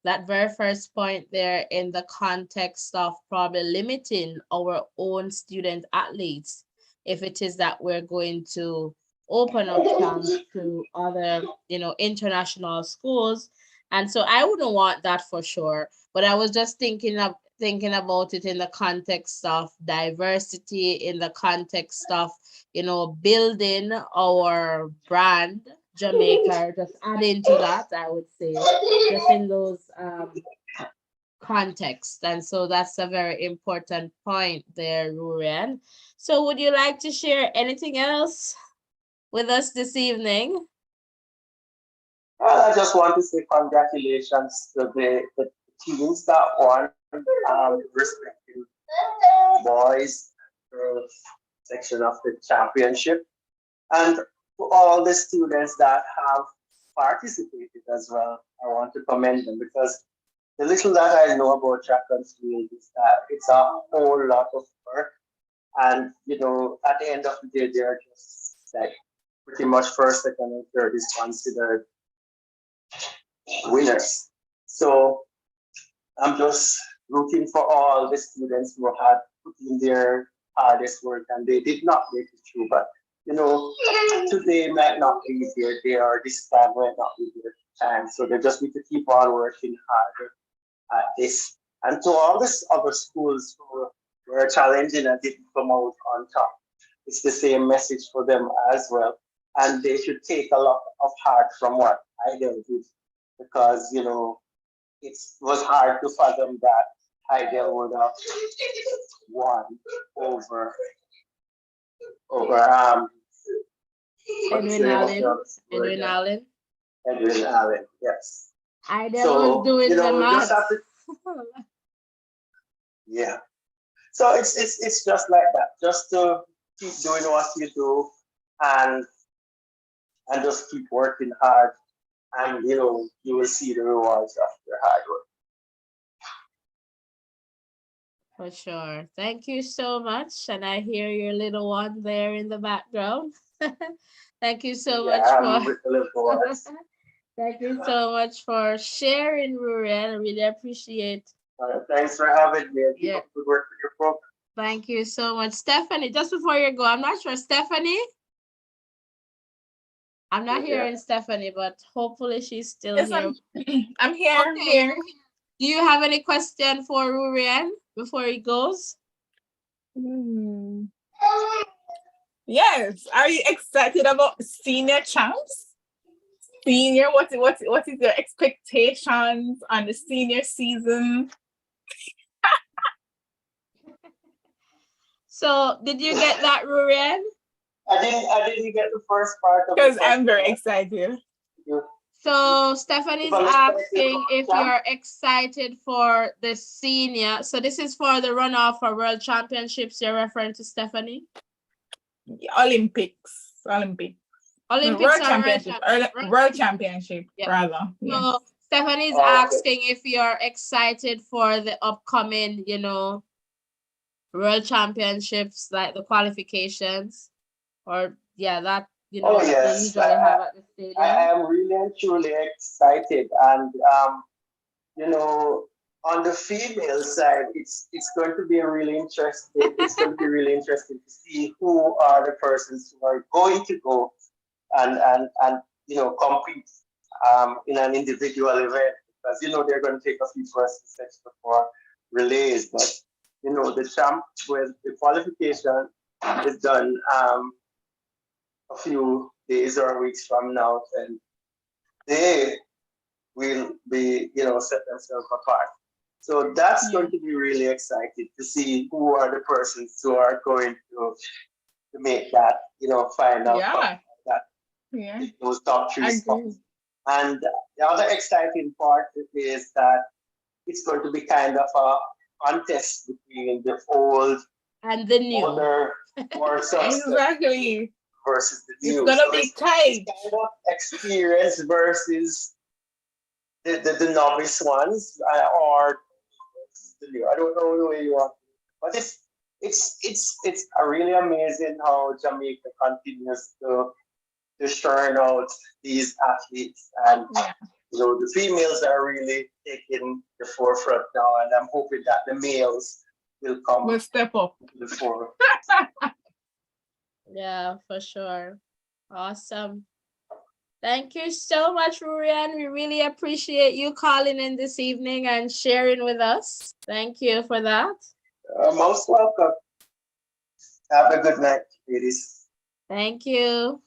[SPEAKER 2] That very first point there in the context of probably limiting our own student athletes, if it is that we're going to open up camps to other, international schools. And so I wouldn't want that for sure. But I was just thinking of thinking about it in the context of diversity, in the context of, building our brand, Jamaica, just adding to that, I would say, just in those contexts. And so that's a very important point there, Rurian. So would you like to share anything else with us this evening?
[SPEAKER 4] Well, I just want to say congratulations to the teams that won, respective boys, girls section of the championship, and to all the students that have participated as well. I want to commend them because the little that I know about track and field is that it's a whole lot of work. And, at the end of the day, they're just like pretty much first, second, and third is considered winners. So I'm just rooting for all the students who had put in their hardest work and they did not make it through. But today might not be their day or this time might not be their time. So they just need to keep on working harder at this. And to all these other schools who were challenging and didn't come out on top, it's the same message for them as well. And they should take a lot of heart from what I did because, it was hard to fathom that Heidel would have won over
[SPEAKER 2] Edwin Allen.
[SPEAKER 4] Edwin Allen, yes.
[SPEAKER 2] Heidel was doing the math.
[SPEAKER 4] Yeah. So it's just like that. Just to keep doing what you do and just keep working hard and you will see the rewards of your hard work.
[SPEAKER 2] For sure. Thank you so much. And I hear your little one there in the background. Thank you so much Thank you so much for sharing, Rurian. I really appreciate.
[SPEAKER 4] Thanks for having me. Keep up good work with your program.
[SPEAKER 2] Thank you so much. Stephanie, just before you go, I'm not sure, Stephanie? I'm not hearing Stephanie, but hopefully she's still here.
[SPEAKER 3] I'm here.
[SPEAKER 2] Okay. I'm here. Do you have any question for Rurian before he goes?
[SPEAKER 3] Yes. Are you excited about senior champs? Senior, what is your expectations on the senior season?
[SPEAKER 2] So did you get that, Rurian?
[SPEAKER 4] I didn't get the first part of it.
[SPEAKER 3] Because I'm very excited.
[SPEAKER 2] So Stephanie's asking if you're excited for the senior. So this is for the runoff for World Championships. You're referring to, Stephanie?
[SPEAKER 3] Olympics. World Championship,
[SPEAKER 2] yep.
[SPEAKER 3] rather.
[SPEAKER 2] So Stephanie's asking if you're excited for the upcoming, World Championships, like the qualifications, or that
[SPEAKER 4] yes.
[SPEAKER 2] they usually have at the stadium.
[SPEAKER 4] I am really and truly excited, and on the female side, it's going to be really interesting. It's going to be really interesting to see who are the persons who are going to go and compete in an individual event, because they're going to take a few first sets before relays, but the champ with the qualification is done a few days or weeks from now, and they will be set themselves apart. So that's going to be really exciting to see who are the persons who are going to make that final those top three spots. And the other exciting part is that it's going to be kind of a contest between the old
[SPEAKER 2] and the new,
[SPEAKER 4] older, more
[SPEAKER 3] exactly,
[SPEAKER 4] versus the new.
[SPEAKER 3] It's gonna be tight.
[SPEAKER 4] It's kind of experience versus the novice ones, or the new. I don't know the way you want, but it's really amazing how Jamaica continues to churn out these athletes, and the females are really taking the forefront now, and I'm hoping that the males will
[SPEAKER 3] step up
[SPEAKER 4] to the fore.
[SPEAKER 2] Yeah, for sure. Awesome. Thank you so much, Rurian. We really appreciate you calling in this evening and sharing with us. Thank you for that.
[SPEAKER 4] Most welcome. Have a good night, ladies.
[SPEAKER 2] Thank you.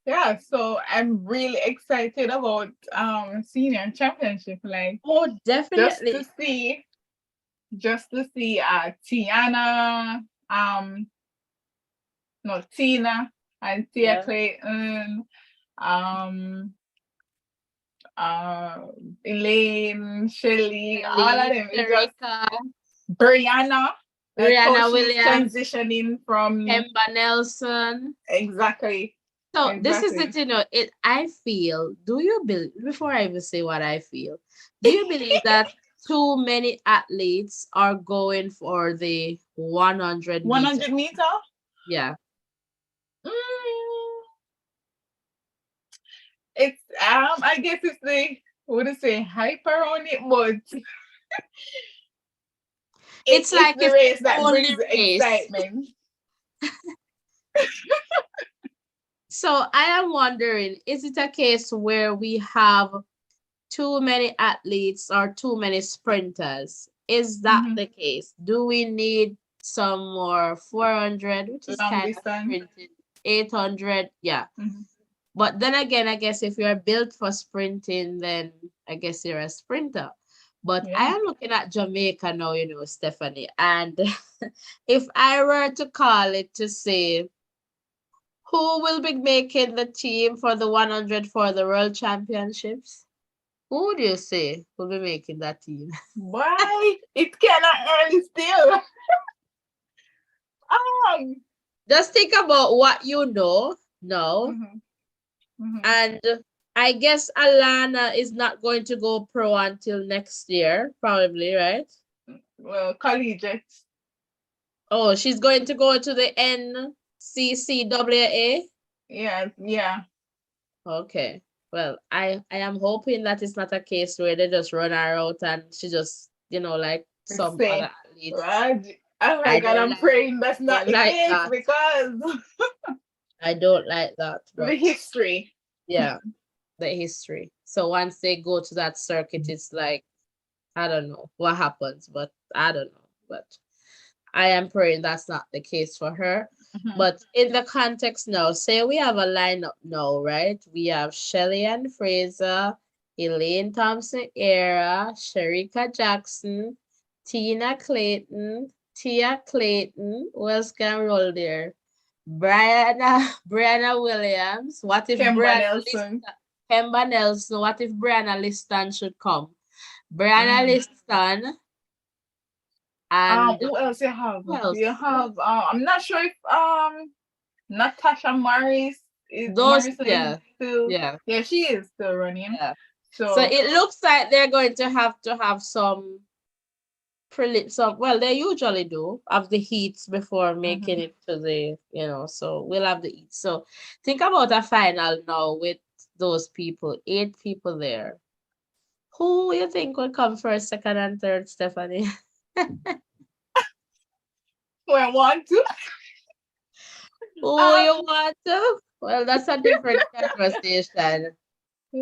[SPEAKER 3] Yeah, so I'm really excited about senior championship. Like
[SPEAKER 2] Oh,
[SPEAKER 3] just
[SPEAKER 2] definitely.
[SPEAKER 3] to see Tiana, no, Tina and Tia
[SPEAKER 2] Yeah.
[SPEAKER 3] Clayton, um uh Elaine, Shelly, all of
[SPEAKER 2] Kelly,
[SPEAKER 3] them. It's just
[SPEAKER 2] Sharika,
[SPEAKER 3] Brianna, like how
[SPEAKER 2] Rihanna
[SPEAKER 3] she's
[SPEAKER 2] Williams,
[SPEAKER 3] transitioning from
[SPEAKER 2] Kemba Nelson.
[SPEAKER 3] exactly.
[SPEAKER 2] So this is
[SPEAKER 3] Exactly.
[SPEAKER 2] it, I feel, do you believe, before I even say what I feel, do you believe that too many athletes are going for the 100 meter?
[SPEAKER 3] 100 meter?
[SPEAKER 2] Yeah.
[SPEAKER 3] Mm, it's I guess it's the wouldn't say hyper on it, but
[SPEAKER 2] It's
[SPEAKER 3] it's
[SPEAKER 2] like
[SPEAKER 3] the
[SPEAKER 2] it's
[SPEAKER 3] race
[SPEAKER 2] the
[SPEAKER 3] that
[SPEAKER 2] only
[SPEAKER 3] brings the
[SPEAKER 2] race.
[SPEAKER 3] excitement.
[SPEAKER 2] So I am wondering, is it a case where we have too many athletes or too many sprinters? Is that
[SPEAKER 3] Hmm.
[SPEAKER 2] the case? Do we need some more 400, which is
[SPEAKER 3] Long
[SPEAKER 2] kind of
[SPEAKER 3] distance.
[SPEAKER 2] sprinting, 800? Yeah.
[SPEAKER 3] Hmm.
[SPEAKER 2] But then again, I guess if you're built for sprinting, then I guess you're a sprinter. But I
[SPEAKER 3] Yeah.
[SPEAKER 2] am looking at Jamaica now, Stephanie. And if I were to call it to say, who will be making the team for the 100 for the World Championships? Who would you say will be making that team?
[SPEAKER 3] Why? It cannot early still. Um.
[SPEAKER 2] Just think about what you know now.
[SPEAKER 3] Hmm. Hmm.
[SPEAKER 2] And I guess Alana is not going to go pro until next year, probably, right?
[SPEAKER 3] Well, collegiate.
[SPEAKER 2] Oh, she's going to go to the NCCWA?
[SPEAKER 3] Yeah, yeah.
[SPEAKER 2] Okay. Well, I am hoping that it's not a case where they just run her out and she just, like
[SPEAKER 3] Let's
[SPEAKER 2] some other
[SPEAKER 3] say.
[SPEAKER 2] athletes.
[SPEAKER 3] Right. Oh my
[SPEAKER 2] I
[SPEAKER 3] God,
[SPEAKER 2] don't
[SPEAKER 3] I'm
[SPEAKER 2] like
[SPEAKER 3] praying that's
[SPEAKER 2] I
[SPEAKER 3] not
[SPEAKER 2] don't
[SPEAKER 3] the
[SPEAKER 2] like
[SPEAKER 3] case
[SPEAKER 2] that.
[SPEAKER 3] because
[SPEAKER 2] I don't like that,
[SPEAKER 3] the
[SPEAKER 2] but
[SPEAKER 3] history.
[SPEAKER 2] yeah, the history. So once they go to that circuit, it's like, I don't know what happens, but I don't know. But I am praying that's not the case for her.
[SPEAKER 3] Mhm.
[SPEAKER 2] But in the context now, say we have a lineup now, right? We have Shelly and Fraser, Elaine Thompson Era, Sharika Jackson, Tina Clayton, Tia Clayton. Who else can roll there? Brianna Williams. What if
[SPEAKER 3] Kemba
[SPEAKER 2] Brianna
[SPEAKER 3] Nelson.
[SPEAKER 2] Liston? Kemba Nelson. What if Brianna Liston should come? Brianna
[SPEAKER 3] Mm.
[SPEAKER 2] Liston and
[SPEAKER 3] Who else you have?
[SPEAKER 2] who
[SPEAKER 3] You
[SPEAKER 2] else?
[SPEAKER 3] have I'm not sure if Natasha
[SPEAKER 2] Those,
[SPEAKER 3] Morrison is
[SPEAKER 2] yeah,
[SPEAKER 3] still,
[SPEAKER 2] yeah,
[SPEAKER 3] yeah, she is still running.
[SPEAKER 2] yeah. So
[SPEAKER 3] So
[SPEAKER 2] it looks like they're going to have some well, they usually do have the heats before making
[SPEAKER 3] mhm.
[SPEAKER 2] it to the, so we'll have the heat. So think about a final now with those people, 8 people there. Who you think will come first, second, and third, Stephanie?
[SPEAKER 3] Who want to?
[SPEAKER 2] Who
[SPEAKER 3] Um
[SPEAKER 2] you want to? Well, that's a different conversation.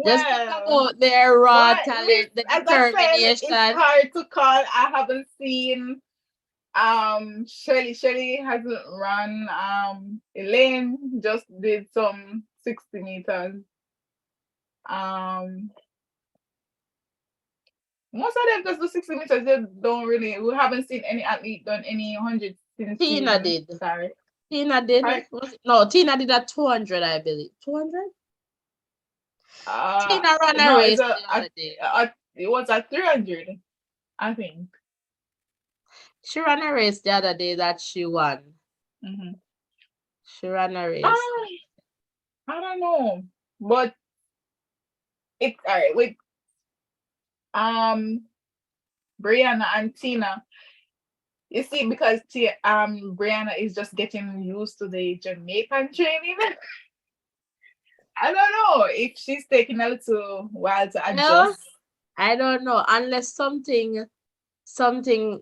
[SPEAKER 2] Just think
[SPEAKER 3] well,
[SPEAKER 2] about their raw
[SPEAKER 3] what list,
[SPEAKER 2] talent, the
[SPEAKER 3] as I said, it's
[SPEAKER 2] determination.
[SPEAKER 3] hard to call. I haven't seen Shelly hasn't run. Elaine just did some 60 meters. Um Most of them just do 60 meters. They don't really. We haven't seen any athlete done any 100 since
[SPEAKER 2] Tina
[SPEAKER 3] season.
[SPEAKER 2] did.
[SPEAKER 3] Sorry.
[SPEAKER 2] Tina did.
[SPEAKER 3] Right.
[SPEAKER 2] No, Tina did a 200, I believe. 200? Tina ran a
[SPEAKER 3] No,
[SPEAKER 2] race the other day.
[SPEAKER 3] it was a 300, I think.
[SPEAKER 2] She ran a race the other day that she won.
[SPEAKER 3] Mm-hmm.
[SPEAKER 2] She ran a race.
[SPEAKER 3] I don't know, but it's all right with Brianna and Tina. You see, because Brianna is just getting used to the Jamaican training. I don't know if she's taking a little while to
[SPEAKER 2] Well,
[SPEAKER 3] adjust.
[SPEAKER 2] I don't know. Unless something, something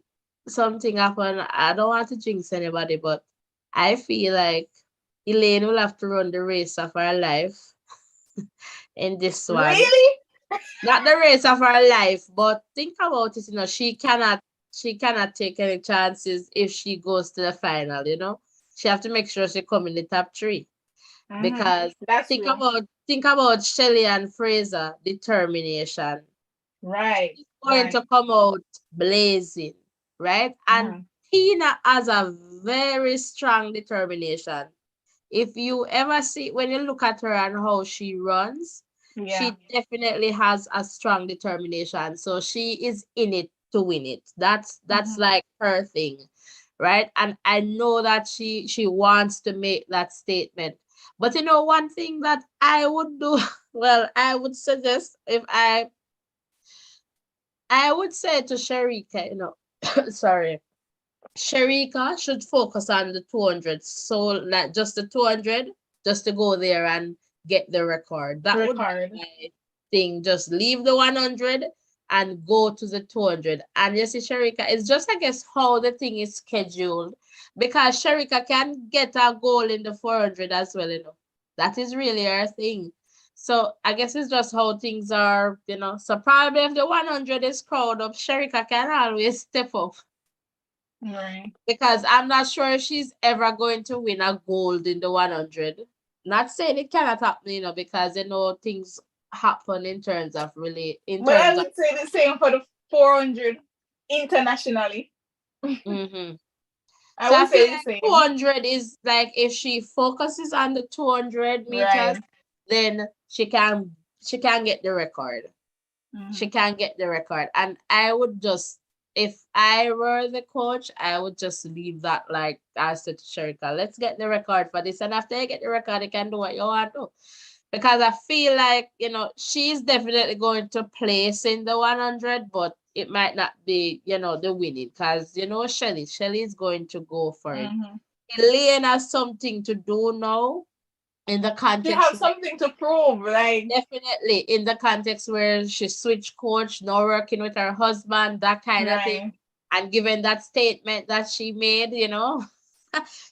[SPEAKER 2] happened. I don't want to jinx anybody, but I feel like Elaine will have to run the race of her life. in this one.
[SPEAKER 3] Really?
[SPEAKER 2] Not the race of her life, but think about it, she cannot take any chances if she goes to the final, She have to make sure she come in the top three. Because
[SPEAKER 3] That's
[SPEAKER 2] think
[SPEAKER 3] true.
[SPEAKER 2] about Shelly and Fraser determination.
[SPEAKER 3] Right.
[SPEAKER 2] She's going to come out blazing, right? And Tina has a very strong determination. If you ever see, when you look at her and how she runs,
[SPEAKER 3] Yeah.
[SPEAKER 2] she definitely has a strong determination. So she is in it to win it. That's like her thing, right? And I know that she wants to make that statement. But one thing that I would do, well, I would suggest if I would say to Sharika, sorry, Sharika should focus on the 200. So not just the 200, just to go there and get the record. That would be my thing. Just leave the 100 and go to the 200. And you see, Sharika, it's just, I guess, how the thing is scheduled. Because Sharika can get a goal in the 400 as well, That is really her thing. So I guess it's just how things are, So probably if the 100 is crowded up, Sharika can always step up.
[SPEAKER 3] Right.
[SPEAKER 2] Because I'm not sure if she's ever going to win a gold in the 100. Not saying it cannot happen, because things happen in terms of
[SPEAKER 3] But I would say the same for the 400 internationally.
[SPEAKER 2] Mm-hmm.
[SPEAKER 3] I
[SPEAKER 2] So I
[SPEAKER 3] would
[SPEAKER 2] feel
[SPEAKER 3] say the
[SPEAKER 2] like
[SPEAKER 3] same.
[SPEAKER 2] 200 is like, if she focuses on the 200 meters, then she can get the record. She can get the record. And I would just, if I were the coach, I would just leave that, like, as to Sharika, let's get the record for this. And after you get the record, you can do what you want to. Because I feel like, she's definitely going to place in the 100, but it might not be, the winning. Because, Shelly is going to go for it. Elaine has something to do now. In the context,
[SPEAKER 3] she has something to prove, like
[SPEAKER 2] definitely in the context where she switched coach, now working with her husband, that kind of thing, and given that statement that she made,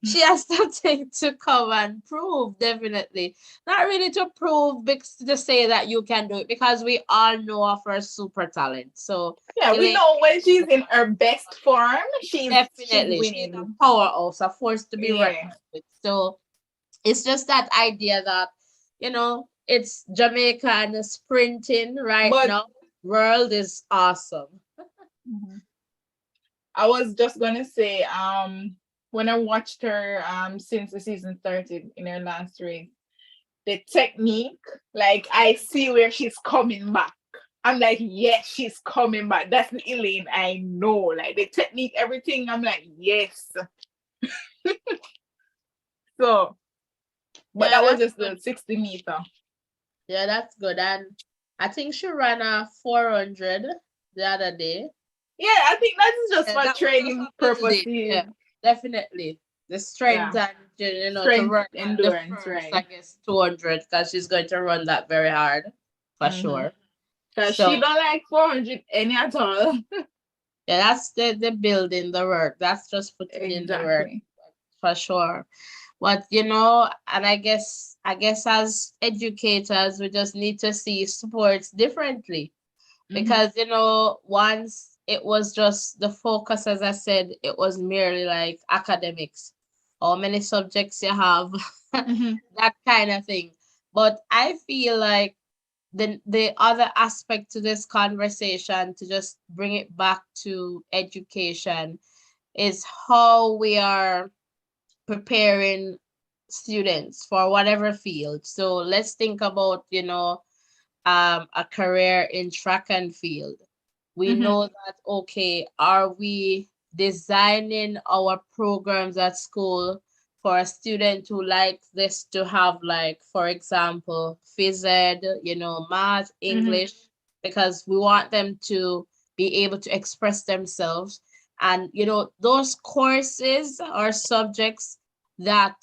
[SPEAKER 2] she has something to come and prove. Definitely, not really to prove, but to say that you can do it, because we all know of her super talent. So
[SPEAKER 3] yeah, we know when she's in her best form, she's
[SPEAKER 2] definitely
[SPEAKER 3] winning.
[SPEAKER 2] she's a powerhouse, a force to be reckoned with. So it's just that idea that, it's Jamaica and sprinting right now. World is awesome.
[SPEAKER 3] I was just gonna say, when I watched her since the season started in her last race, the technique, like, I see where she's coming back. I'm like, yes, she's coming back. That's the Elaine I know. Like, the technique, everything, I'm like, yes. So, but that was just the 60 meter.
[SPEAKER 2] Yeah, that's good. And I think she ran a 400 the other day.
[SPEAKER 3] Yeah, I think that is just for training purposes.
[SPEAKER 2] Yeah, definitely. The strength and,
[SPEAKER 3] strength,
[SPEAKER 2] to run
[SPEAKER 3] endurance,
[SPEAKER 2] first, I guess 200, because she's going to run that very hard, for sure.
[SPEAKER 3] Because she don't like 400 any at all.
[SPEAKER 2] Yeah, that's the building the work. That's just putting in the work, for sure. But and I guess as educators, we just need to see sports differently. Because once it was just the focus, as I said, it was merely like academics, how many subjects you have, that kind of thing. But I feel like the other aspect to this conversation, to just bring it back to education, is how we are preparing students for whatever field. So let's think about, a career in track and field. We know that, okay, are we designing our programs at school for a student who likes this to have, like, for example, phys ed, math, English, because we want them to be able to express themselves. And, those courses or subjects that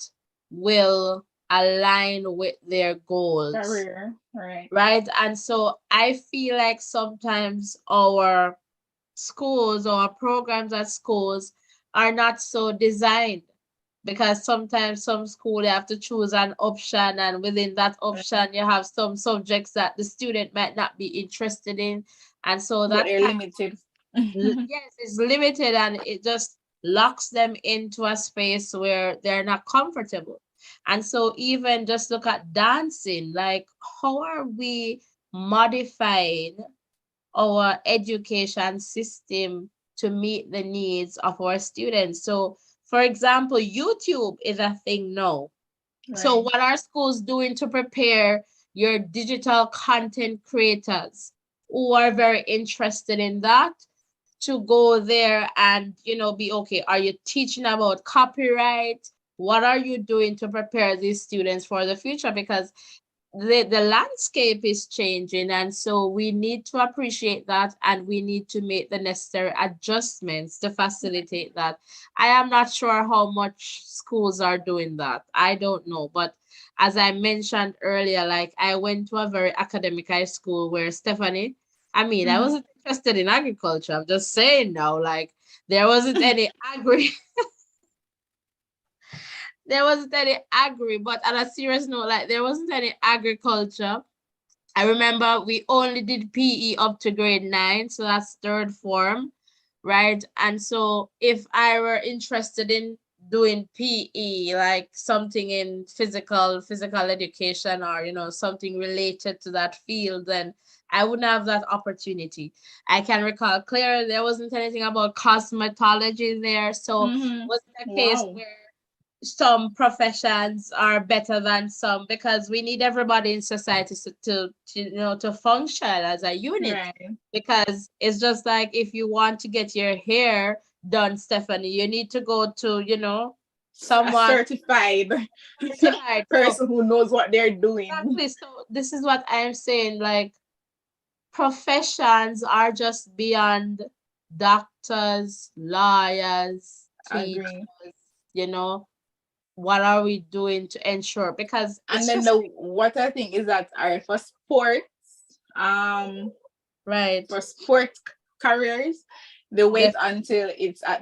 [SPEAKER 2] will align with their goals.
[SPEAKER 3] Career,
[SPEAKER 2] right? And so I feel like sometimes our schools or programs at schools are not so designed because sometimes some school you have to choose an option, and within that option you have some subjects that the student might not be interested in, and so
[SPEAKER 3] But
[SPEAKER 2] that
[SPEAKER 3] they're limited.
[SPEAKER 2] yes, it's limited, and it just locks them into a space where they're not comfortable. And so even just look at dancing, like how are we modifying our education system to meet the needs of our students? So for example, YouTube is a thing now. So
[SPEAKER 3] Right.
[SPEAKER 2] what are schools doing to prepare your digital content creators who are very interested in that to go there and, be okay? Are you teaching about copyright? What are you doing to prepare these students for the future? Because the landscape is changing, and so we need to appreciate that, and we need to make the necessary adjustments to facilitate that. I am not sure how much schools are doing that. I don't know, but as I mentioned earlier, like I went to a very academic high school where Stephanie, I mean, I wasn't interested in agriculture. I'm just saying now, like there wasn't any agri there wasn't any agri, but on a serious note, like there wasn't any agriculture. I remember we only did PE up to grade 9, so that's third form, right? And so if I were interested in doing PE, like something in physical education, or something related to that field, then I wouldn't have that opportunity. I can recall clearly there wasn't anything about cosmetology there, so was the case
[SPEAKER 3] Wow.
[SPEAKER 2] where some professions are better than some, because we need everybody in society to function as a unit.
[SPEAKER 3] Right.
[SPEAKER 2] Because it's just like if you want to get your hair done, Stephanie, you need to go to
[SPEAKER 3] A
[SPEAKER 2] someone
[SPEAKER 3] certified
[SPEAKER 2] certified. So
[SPEAKER 3] person who knows what they're doing.
[SPEAKER 2] exactly, so this is what I'm saying, like professions are just beyond doctors, lawyers, teachers,
[SPEAKER 3] Agree.
[SPEAKER 2] you know what are we doing to ensure? Because
[SPEAKER 3] And
[SPEAKER 2] it's
[SPEAKER 3] then
[SPEAKER 2] just
[SPEAKER 3] what I think is that, all right, for sports,
[SPEAKER 2] right.
[SPEAKER 3] for sports careers, they wait
[SPEAKER 2] Def-
[SPEAKER 3] until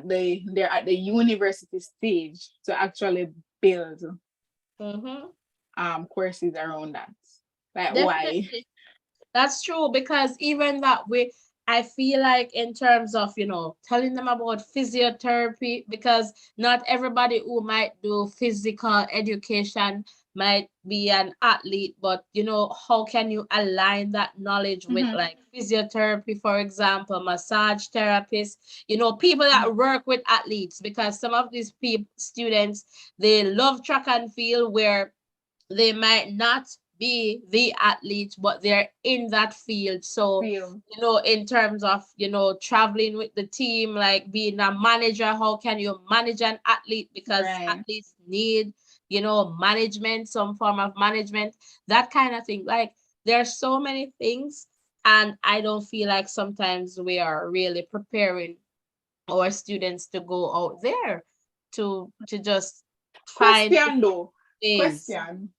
[SPEAKER 3] they're at the university stage to actually build
[SPEAKER 2] mhm.
[SPEAKER 3] courses around that. Like why?
[SPEAKER 2] Definitely. That's true, because even that way, I feel like in terms of, telling them about physiotherapy, because not everybody who might do physical education might be an athlete, but how can you align that knowledge with
[SPEAKER 3] Mhm.
[SPEAKER 2] like physiotherapy, for example, massage therapists, people that work with athletes, because some of these people, students, they love track and field where they might not be the athlete, but they're in that field. So,
[SPEAKER 3] Feel
[SPEAKER 2] in terms of, traveling with the team, like being a manager, how can you manage an athlete? Because
[SPEAKER 3] right.
[SPEAKER 2] athletes need, management, some form of management, that kind of thing. Like there are so many things. And I don't feel like sometimes we are really preparing our students to go out there to just find
[SPEAKER 3] Question though.
[SPEAKER 2] things.
[SPEAKER 3] Question.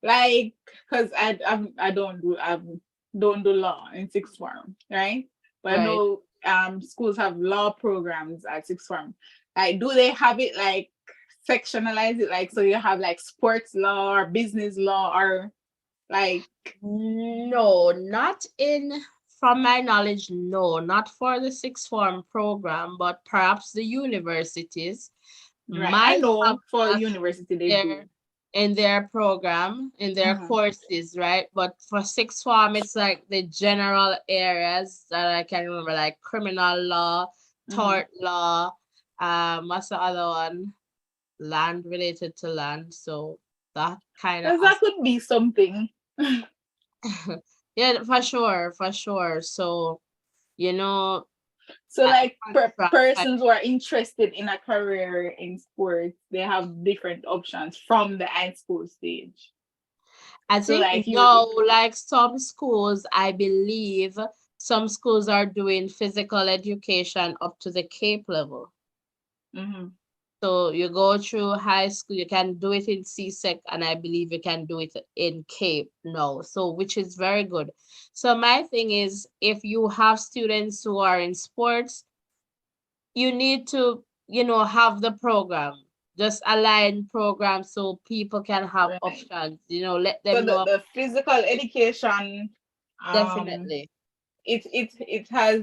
[SPEAKER 3] Like, because I don't do law in sixth form, right? But I
[SPEAKER 2] Right.
[SPEAKER 3] know schools have law programs at sixth form. Like, do they have it like sectionalize it, like so you have like sports law or business law or like
[SPEAKER 2] No, not from my knowledge, no, not for the sixth form program, but perhaps the universities
[SPEAKER 3] right? I
[SPEAKER 2] might have
[SPEAKER 3] know for
[SPEAKER 2] that
[SPEAKER 3] university they
[SPEAKER 2] there
[SPEAKER 3] do.
[SPEAKER 2] in their program, in their
[SPEAKER 3] Uh-huh.
[SPEAKER 2] courses, right? But for sixth form, it's like the general areas that I can remember, like criminal law,
[SPEAKER 3] Mm-hmm.
[SPEAKER 2] tort law, what's the other one? Land, related to land. So that kind of
[SPEAKER 3] Because that could be something.
[SPEAKER 2] yeah, for sure, for sure. So, you know,
[SPEAKER 3] So
[SPEAKER 2] I,
[SPEAKER 3] like
[SPEAKER 2] I
[SPEAKER 3] persons who are interested in a career in sports, they have different options from the high school stage.
[SPEAKER 2] I
[SPEAKER 3] So
[SPEAKER 2] think
[SPEAKER 3] like you
[SPEAKER 2] no, like some schools, I believe some schools are doing physical education up to the CAPE level.
[SPEAKER 3] mhm.
[SPEAKER 2] So you go through high school, you can do it in CSEC, and I believe you can do it in CAPE now. So which is very good. So my thing is, if you have students who are in sports, you need to, have the program. just align programs so people can have
[SPEAKER 3] Right.
[SPEAKER 2] options, let
[SPEAKER 3] So
[SPEAKER 2] them know.
[SPEAKER 3] the physical education,
[SPEAKER 2] Definitely.
[SPEAKER 3] it has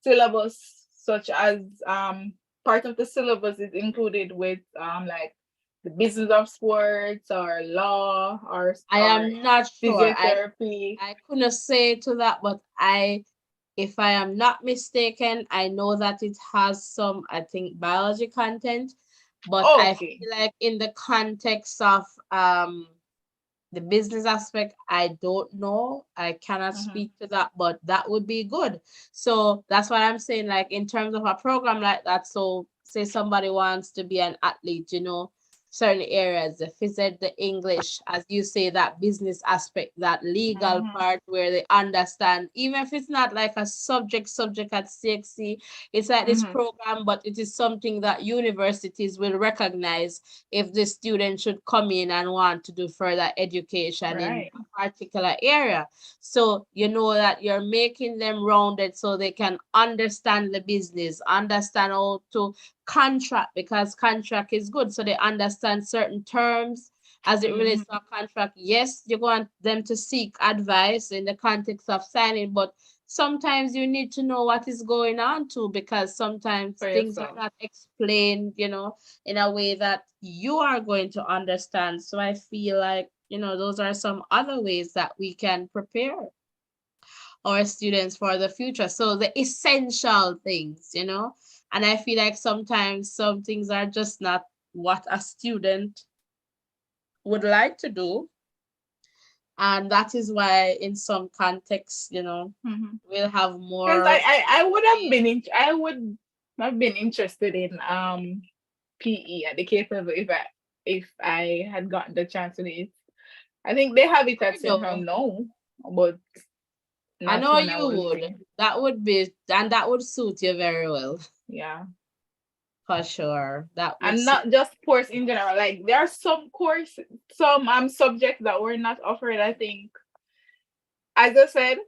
[SPEAKER 3] syllabus such as part of the syllabus is included with like the business of sports or law
[SPEAKER 2] I
[SPEAKER 3] or
[SPEAKER 2] am not sure.
[SPEAKER 3] physiotherapy.
[SPEAKER 2] I couldn't say to that, but if I am not mistaken, I know that it has some, I think, biology content, but I
[SPEAKER 3] Okay.
[SPEAKER 2] feel like in the context of the business aspect, I don't know. I cannot speak to that, but that would be good. So that's what I'm saying, like in terms of a program like that. So say somebody wants to be an athlete, certain areas, the phys the English, as you say, that business aspect, that legal part where they understand, even if it's not like a subject at CXC, it's like this program, but it is something that universities will recognize if the student should come in and want to do further education in
[SPEAKER 3] Right.
[SPEAKER 2] a particular area. So you know that you're making them rounded so they can understand the business, understand how to contract, because contract is good. So they understand certain terms as it relates to a contract. Yes, you want them to seek advice in the context of signing, but sometimes you need to know what is going on too, because sometimes
[SPEAKER 3] For
[SPEAKER 2] things are
[SPEAKER 3] yourself.
[SPEAKER 2] not explained, in a way that you are going to understand. So I feel like, those are some other ways that we can prepare our students for the future. So the essential things, and I feel like sometimes some things are just not what a student would like to do. And that is why in some contexts, we'll have
[SPEAKER 3] Because
[SPEAKER 2] more.
[SPEAKER 3] I would have been I would have been interested in PE at the Cape level if I had gotten the chance to do it. I think they have it at
[SPEAKER 2] I
[SPEAKER 3] St.
[SPEAKER 2] know.
[SPEAKER 3] Crown now, but
[SPEAKER 2] I
[SPEAKER 3] not
[SPEAKER 2] know
[SPEAKER 3] when I
[SPEAKER 2] you
[SPEAKER 3] was
[SPEAKER 2] would.
[SPEAKER 3] there.
[SPEAKER 2] That would be, and that would suit you very well,
[SPEAKER 3] Yeah.
[SPEAKER 2] for sure. That would
[SPEAKER 3] And
[SPEAKER 2] suit.
[SPEAKER 3] not just course in general. Like there are some subjects that were not offered. I think, as I said,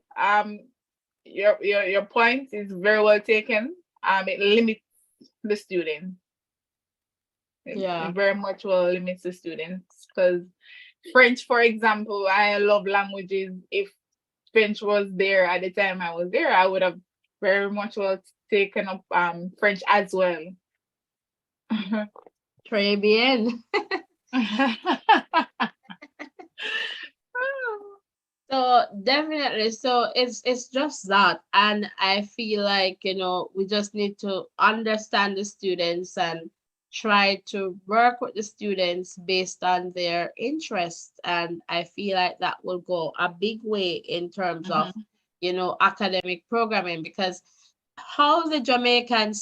[SPEAKER 3] your point is very well taken. It limits the student.
[SPEAKER 2] Yeah.
[SPEAKER 3] It very much well limits the students because French, for example, I love languages. If French was there at the time I was there, I would have very much well taken up French as well.
[SPEAKER 2] Très bien. So definitely, so it's just that, and I feel like we just need to understand the students and try to work with the students based on their interests, and I feel like that will go a big way in terms of academic programming, because how the Jamaican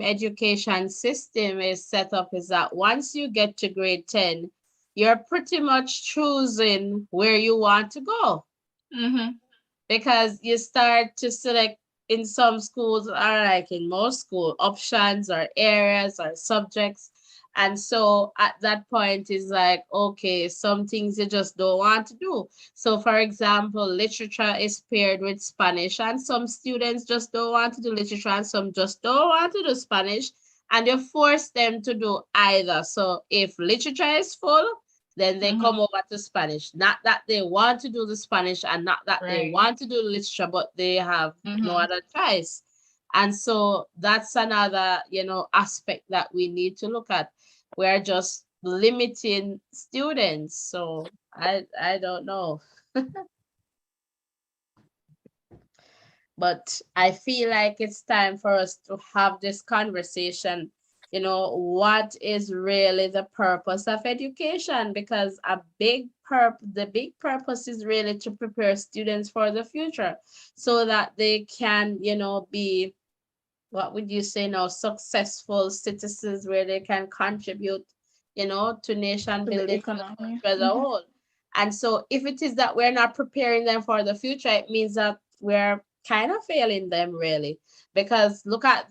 [SPEAKER 2] education system is set up is that once you get to grade 10, you're pretty much choosing where you want to go, because you start to select in some schools, or like in most school, options or areas or subjects. And so at that point is like, okay, some things you just don't want to do. So for example, literature is paired with Spanish, and some students just don't want to do literature and some just don't want to do Spanish. And you force them to do either. So if literature is full, then they come over to Spanish. Not that they want to do the Spanish and not that they
[SPEAKER 3] Right.
[SPEAKER 2] want to do literature, but they have no other choice. And so that's another, aspect that we need to look at. We're just limiting students. So I don't know. But I feel like it's time for us to have this conversation. What is really the purpose of education? Because the big purpose is really to prepare students for the future so that they can, be, what would you say now, successful citizens where they can contribute, to nation
[SPEAKER 3] To the
[SPEAKER 2] building, to the
[SPEAKER 3] economy.
[SPEAKER 2] country as a whole. And so if it is that we're not preparing them for the future, it means that we're kind of failing them, really. Because look at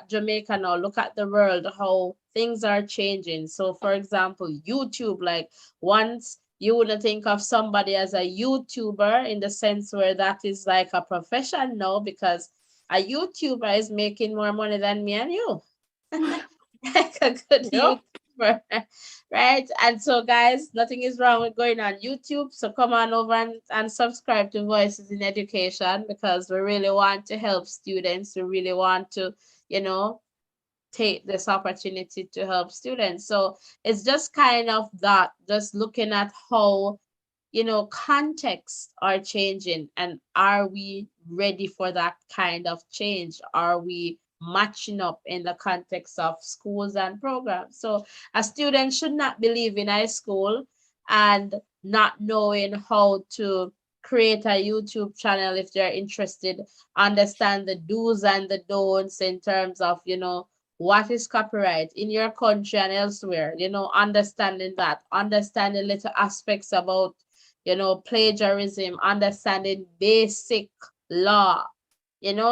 [SPEAKER 2] Jamaica now, look at the world, how things are changing. So for example, YouTube, like once you wouldn't think of somebody as a YouTuber in the sense where that is like a profession now, because a YouTuber is making more money than me and you. like a good
[SPEAKER 3] Yep.
[SPEAKER 2] YouTuber, right? And so, guys, nothing is wrong with going on YouTube. So come on over and subscribe to Voices in Education, because we really want to help students. We really want to, you know, take this opportunity to help students. So it's just kind of that, just looking at how, contexts are changing, and are we ready for that kind of change? Are we matching up in the context of schools and programs? So a student should not be leaving high school and not knowing how to create a YouTube channel if they're interested, understand the do's and the don'ts in terms of, what is copyright in your country and elsewhere, understanding that, understanding little aspects about, plagiarism, understanding basic law,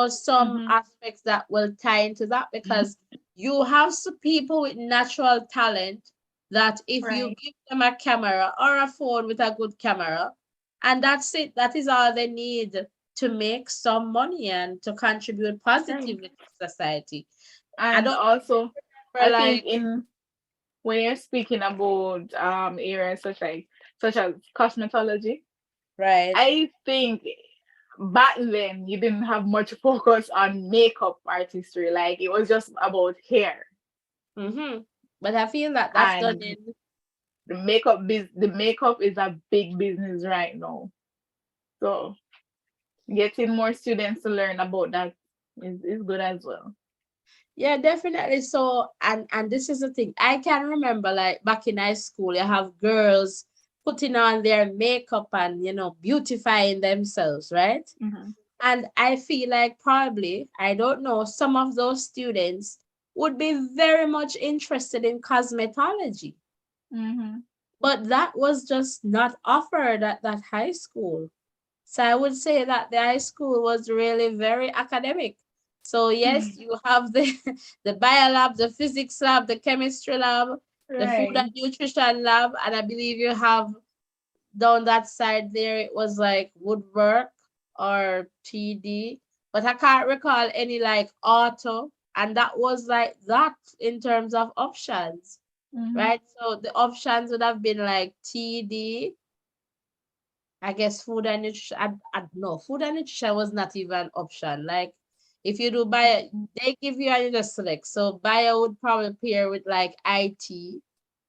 [SPEAKER 2] some
[SPEAKER 3] Mhm.
[SPEAKER 2] aspects that will tie into that, because you have some people with natural talent that if you
[SPEAKER 3] Right.
[SPEAKER 2] give them a camera or a phone with a good camera, and that's it, that is all they need to make some money and to contribute
[SPEAKER 3] Right.
[SPEAKER 2] positively to society. I
[SPEAKER 3] And
[SPEAKER 2] don't
[SPEAKER 3] also, I
[SPEAKER 2] remember,
[SPEAKER 3] think
[SPEAKER 2] like,
[SPEAKER 3] in when you're speaking about areas such as cosmetology,
[SPEAKER 2] right.
[SPEAKER 3] I think back then you didn't have much focus on makeup artistry. Like it was just about hair.
[SPEAKER 2] Mm-hmm. But I feel that that's done
[SPEAKER 3] And
[SPEAKER 2] in,
[SPEAKER 3] the makeup is a big business right now. So getting more students to learn about that is good as well.
[SPEAKER 2] yeah, definitely. So, and this is the thing. I can remember, like, back in high school, you have girls putting on their makeup and, beautifying themselves, right?
[SPEAKER 3] Mm-hmm.
[SPEAKER 2] And I feel like probably, I don't know, some of those students would be very much interested in cosmetology.
[SPEAKER 3] Mm-hmm.
[SPEAKER 2] But that was just not offered at that high school. So I would say that the high school was really very academic. So yes, you have the the bio lab, the physics lab, the chemistry lab, the food and
[SPEAKER 3] Right.
[SPEAKER 2] nutrition lab, and I believe you have down that side there it was like woodwork or TD, but I can't recall any like auto, and that was like that in terms of options,
[SPEAKER 3] Mm-hmm.
[SPEAKER 2] right? So the options would have been like TD, I guess food and nutrition. No, food and nutrition was not even an option. Like if you do bio, they give you and you just select. So bio would probably pair with like IT,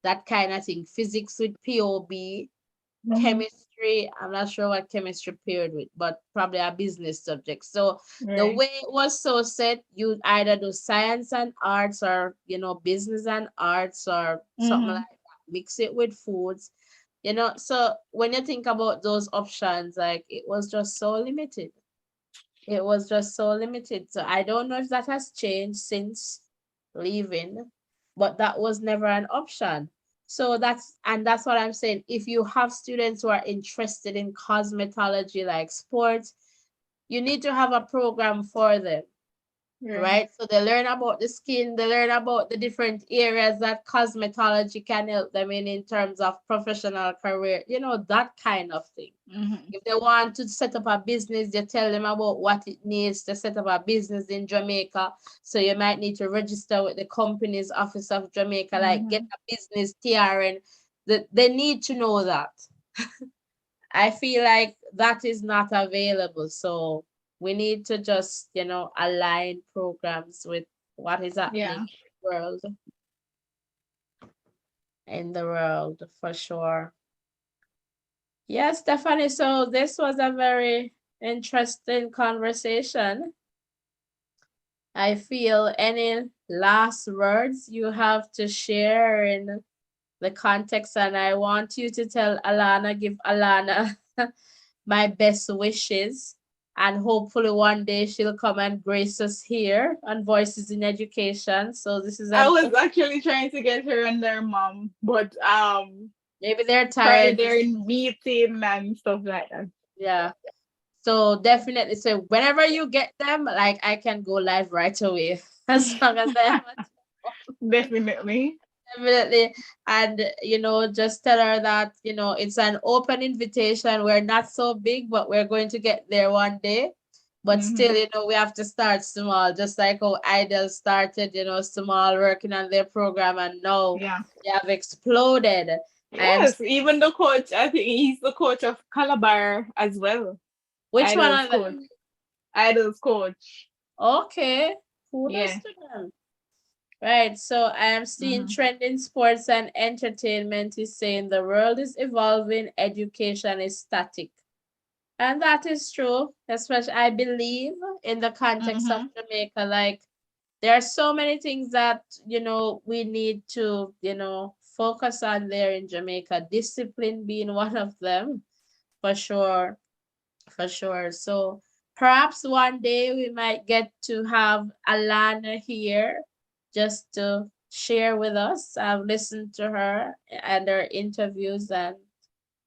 [SPEAKER 2] that kind of thing. Physics with POB,
[SPEAKER 3] Mm-hmm.
[SPEAKER 2] chemistry. I'm not sure what chemistry paired with, but probably a business subject. So the
[SPEAKER 3] Right.
[SPEAKER 2] way it was so set, you either do science and arts, or business and arts, or something
[SPEAKER 3] Mm-hmm.
[SPEAKER 2] like that. Mix it with foods. So when you think about those options, like it was just so limited. It was just so limited. So I don't know if that has changed since leaving, but that was never an option. So that's what I'm saying. If you have students who are interested in cosmetology like sports, you need to have a program for them,
[SPEAKER 3] Right.
[SPEAKER 2] right? So they learn about the skin, they learn about the different areas that cosmetology can help them in terms of professional career, that kind of thing.
[SPEAKER 3] Mm-hmm.
[SPEAKER 2] If they want to set up a business, they tell them about what it needs to set up a business in Jamaica. So you might need to register with the company's office of Jamaica, like get
[SPEAKER 3] Mm-hmm.
[SPEAKER 2] a business TRN. They need to know that. I feel like that is not available. So we need to just, align programs with what is happening
[SPEAKER 3] Yeah.
[SPEAKER 2] in the world for sure. Yes, Stephanie. So this was a very interesting conversation. I feel any last words you have to share in the context, and I want you to tell Alana, give Alana my best wishes, and hopefully one day she'll come and grace us here on Voices in Education. So this is
[SPEAKER 3] I
[SPEAKER 2] an
[SPEAKER 3] was actually trying to get her and their mom, but
[SPEAKER 2] maybe they're
[SPEAKER 3] probably
[SPEAKER 2] tired.
[SPEAKER 3] they're in meeting and stuff like that.
[SPEAKER 2] Yeah. So definitely, so whenever you get them, like I can go live right away as long as I have
[SPEAKER 3] Definitely.
[SPEAKER 2] definitely. And just tell her that it's an open invitation. We're not so big, but we're going to get there one day. But still, we have to start small, just like how Idol started, small, working on their program, and now
[SPEAKER 3] Yeah.
[SPEAKER 2] they have exploded.
[SPEAKER 3] Yes, even the coach, I think he's the coach of Calabar as well.
[SPEAKER 2] Which one
[SPEAKER 3] Idol's
[SPEAKER 2] are
[SPEAKER 3] coach.
[SPEAKER 2] them?
[SPEAKER 3] Idol's coach.
[SPEAKER 2] Okay, kudos
[SPEAKER 3] Yeah.
[SPEAKER 2] to them. Right, so I am seeing trending sports and entertainment is saying the world is evolving, education is static. And that is true, especially I believe in the context of Jamaica. Like, there are so many things that, we need to, focus on there in Jamaica. Discipline being one of them, for sure. For sure. So perhaps one day we might get to have Alana here just to share with us. I've listened to her and her interviews, and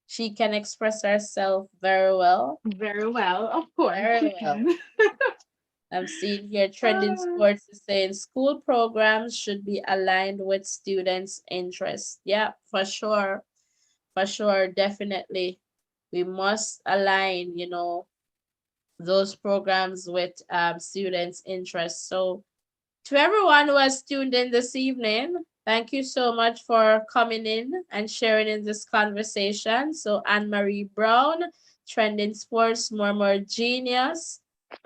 [SPEAKER 2] she can express herself very well.
[SPEAKER 3] Very well, of course.
[SPEAKER 2] Very well. I'm seeing here trending sports is saying school programs should be aligned with students' interests. Yeah, for sure. For sure, definitely. We must align, those programs with students' interests. So to everyone who has tuned in this evening, thank you so much for coming in and sharing in this conversation. So Anne-Marie Brown, Trending Sports, Murmur Genius,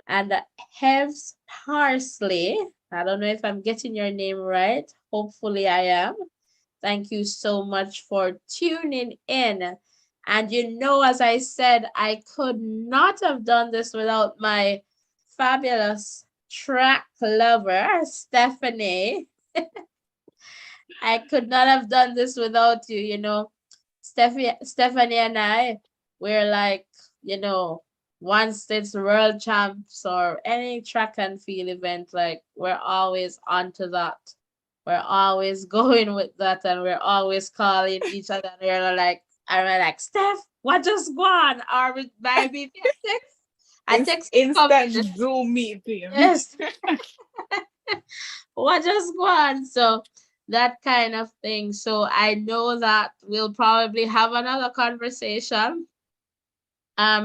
[SPEAKER 2] and Hevs Parsley. I don't know if I'm getting your name right. Hopefully I am. Thank you so much for tuning in. And as I said, I could not have done this without my fabulous track lover, Stephanie. I could not have done this without you, Stephanie and I, we're like, once it's world champs or any track and field event, like we're always onto that. We're always going with that, and we're always calling each other. And we're like, Steph, what just go on? Or with my BPS? I text
[SPEAKER 3] Instant Zoom meeting.
[SPEAKER 2] Yes. What just go on? So that kind of thing. So I know that we'll probably have another conversation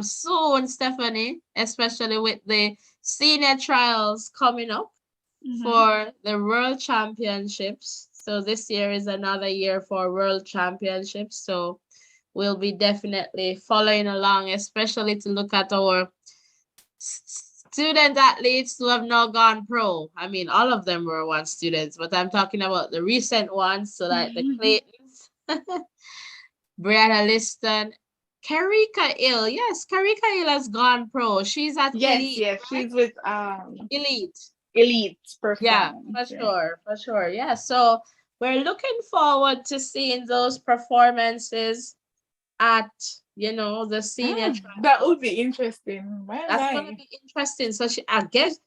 [SPEAKER 2] soon, Stephanie, especially with the senior trials coming up for the World Championships. So this year is another year for World Championships. So we'll be definitely following along, especially to look at our student athletes who have now gone pro. I mean, all of them were once students, but I'm talking about the recent ones. So like the Claytons, Brianna Liston, Karika Hill. Yes, Karika Hill has gone pro. She's at Elite.
[SPEAKER 3] Yes,
[SPEAKER 2] right?
[SPEAKER 3] she's with Elite Performance.
[SPEAKER 2] Yeah, for sure. Yeah. So we're looking forward to seeing those performances at the senior trial.
[SPEAKER 3] That would be interesting.
[SPEAKER 2] That's gonna be interesting. So I guess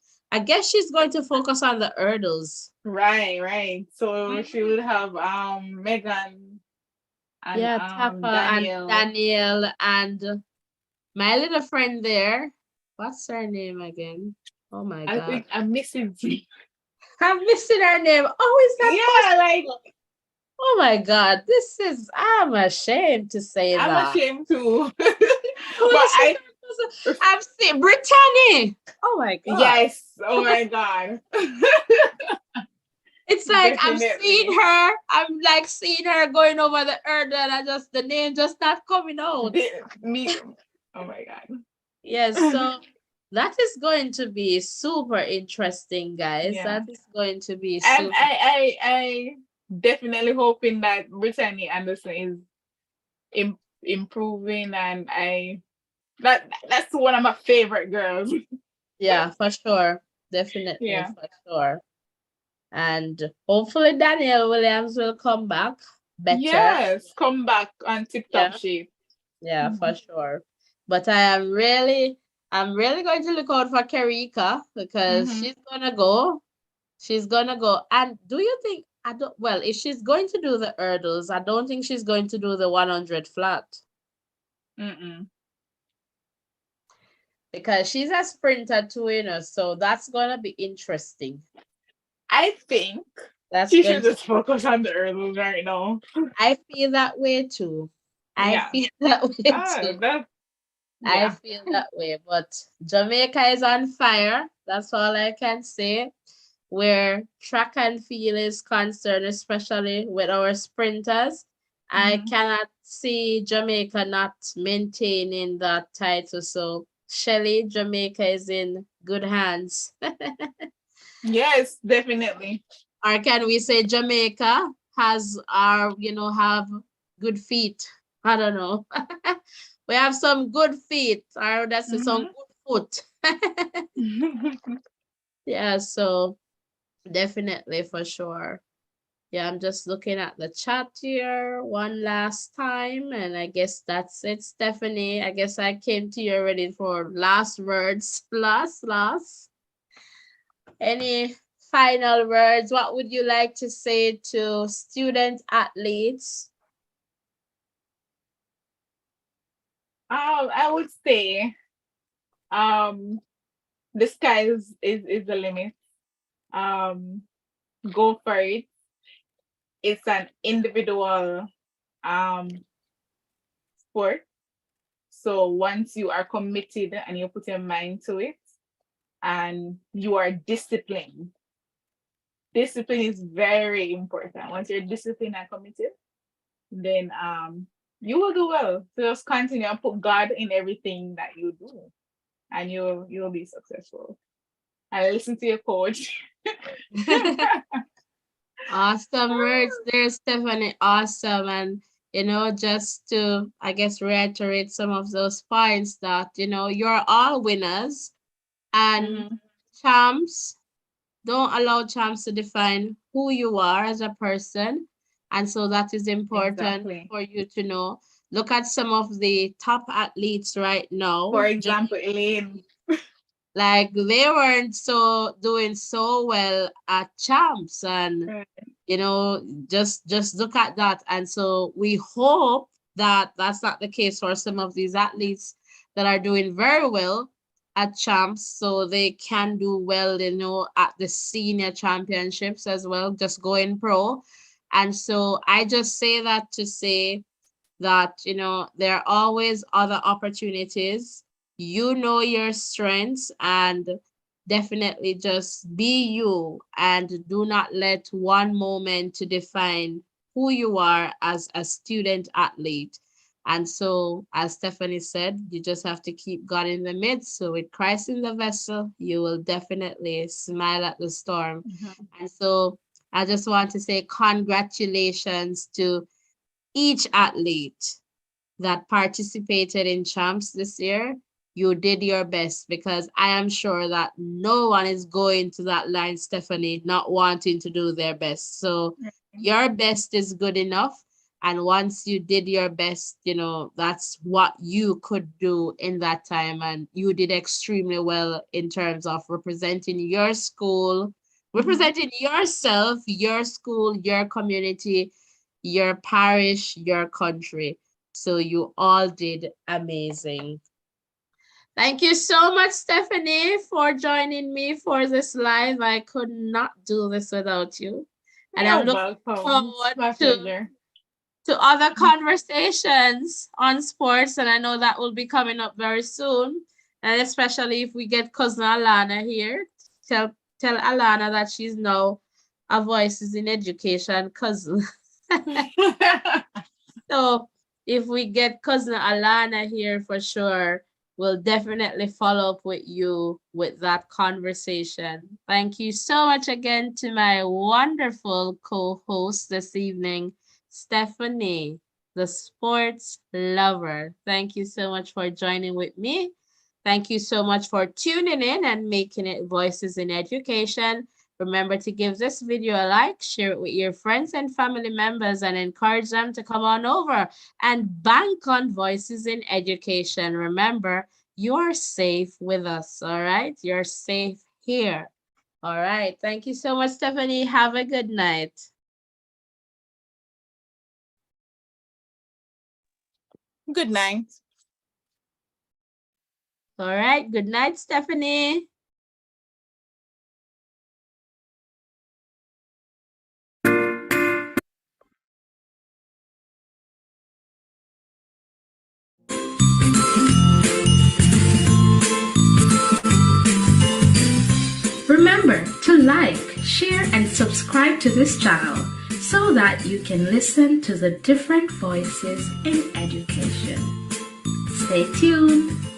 [SPEAKER 2] she's going to focus on the hurdles.
[SPEAKER 3] Right. So she would have Megan and
[SPEAKER 2] Tapa
[SPEAKER 3] Daniel.
[SPEAKER 2] and Daniel and my little friend there. What's her name again? Oh my God.
[SPEAKER 3] I think I'm missing
[SPEAKER 2] I'm missing her name. Oh, is that possible? Oh my God, I'm ashamed to say that.
[SPEAKER 3] I'm ashamed too.
[SPEAKER 2] I'm seeing Brittany. Oh my God.
[SPEAKER 3] Yes. Oh my God.
[SPEAKER 2] It's like I'm seeing her going over the hurdle, and the name just not coming out.
[SPEAKER 3] Oh my God.
[SPEAKER 2] Yes, so that is going to be super interesting, guys. Yeah. That is going to be super.
[SPEAKER 3] I definitely hoping that Brittany Anderson is improving, and that's one of my favorite girls.
[SPEAKER 2] Yeah, for sure. Definitely, for sure. And hopefully Danielle Williams will come back better.
[SPEAKER 3] Yes, come back on tip-top shape.
[SPEAKER 2] Yeah, for sure. But I'm really going to look out for Karika, because she's gonna go. She's gonna go. And do you think if she's going to do the hurdles, I don't think she's going to do the 100 flat. Because she's a sprinter too, so that's gonna be interesting.
[SPEAKER 3] I think she should just focus on the hurdles right now.
[SPEAKER 2] I feel that way too. I feel that way too. I
[SPEAKER 3] Yeah.
[SPEAKER 2] feel that way, but Jamaica is on fire. That's all I can say. Where track and field is concerned, especially with our sprinters, I
[SPEAKER 3] Mhm.
[SPEAKER 2] cannot see Jamaica not maintaining that title. So, Shelly, Jamaica is in good hands.
[SPEAKER 3] Yes, definitely.
[SPEAKER 2] Or can we say Jamaica has our, have good feet? I don't know. We have some good feet, or that's some
[SPEAKER 3] Mhm.
[SPEAKER 2] good foot. Yeah, so definitely for sure. Yeah, I'm just looking at the chat here one last time, and I guess that's it, Stephanie. I guess I came to you already for last words. Last. Any final words? What would you like to say to student athletes?
[SPEAKER 3] I would say um the sky is the limit. Um Go for it. It's an individual um sport. So once you are committed and you put your mind to it and you are disciplined, discipline is very important. Once you're disciplined and committed, then you will do well. So just continue and put God in everything that you do, and you'll be successful. And listen to your coach.
[SPEAKER 2] Awesome words there, Stephanie. Awesome. And, just to, I guess, reiterate some of those points that, you're all winners and
[SPEAKER 3] Mhm.
[SPEAKER 2] champs. Don't allow champs to define who you are as a person. And so that is important
[SPEAKER 3] Exactly.
[SPEAKER 2] for you to know. Look at some of the top athletes right now.
[SPEAKER 3] For example, Elaine.
[SPEAKER 2] Like they weren't so doing so well at champs, and
[SPEAKER 3] Right.
[SPEAKER 2] just look at that. And so we hope that that's not the case for some of these athletes that are doing very well at champs, so they can do well, at the senior championships as well, just going pro. And so I just say that to say that there are always other opportunities. You know your strengths, and definitely just be you, and do not let one moment to define who you are as a student athlete. And so, as Stephanie said, you just have to keep God in the midst. So with Christ in the vessel, you will definitely smile at the storm.
[SPEAKER 3] Mhm.
[SPEAKER 2] And so I just want to say congratulations to each athlete that participated in champs this year. You did your best, because I am sure that no one is going to that line, Stephanie, not wanting to do their best. So your best is good enough. And once you did your best, that's what you could do in that time. And you did extremely well in terms of representing your school,
[SPEAKER 3] Mhm.
[SPEAKER 2] representing yourself, your school, your community, your parish, your country. So you all did amazing. Thank you so much, Stephanie, for joining me for this live. I could not do this without you. And I'm
[SPEAKER 3] You're
[SPEAKER 2] looking
[SPEAKER 3] welcome. It's
[SPEAKER 2] forward
[SPEAKER 3] my
[SPEAKER 2] to,
[SPEAKER 3] pleasure.
[SPEAKER 2] other conversations on sports. And I know that will be coming up very soon. And especially if we get cousin Alana here. Tell Alana that she's now a Voices in Education cousin. So if we get cousin Alana here for sure, we'll definitely follow up with you with that conversation. Thank you so much again to my wonderful co-host this evening, Stephanie, the sports lover. Thank you so much for joining with me. Thank you so much for tuning in and making it Voices in Education. Remember to give this video a like, share it with your friends and family members, and encourage them to come on over and bank on Voices in Education. Remember, you're safe with us, all right? You're safe here. All right. Thank you so much, Stephanie. Have a good night.
[SPEAKER 3] Good night.
[SPEAKER 2] All right. Good night, Stephanie.
[SPEAKER 1] like, share, and subscribe to this channel so that you can listen to the different voices in education. Stay tuned.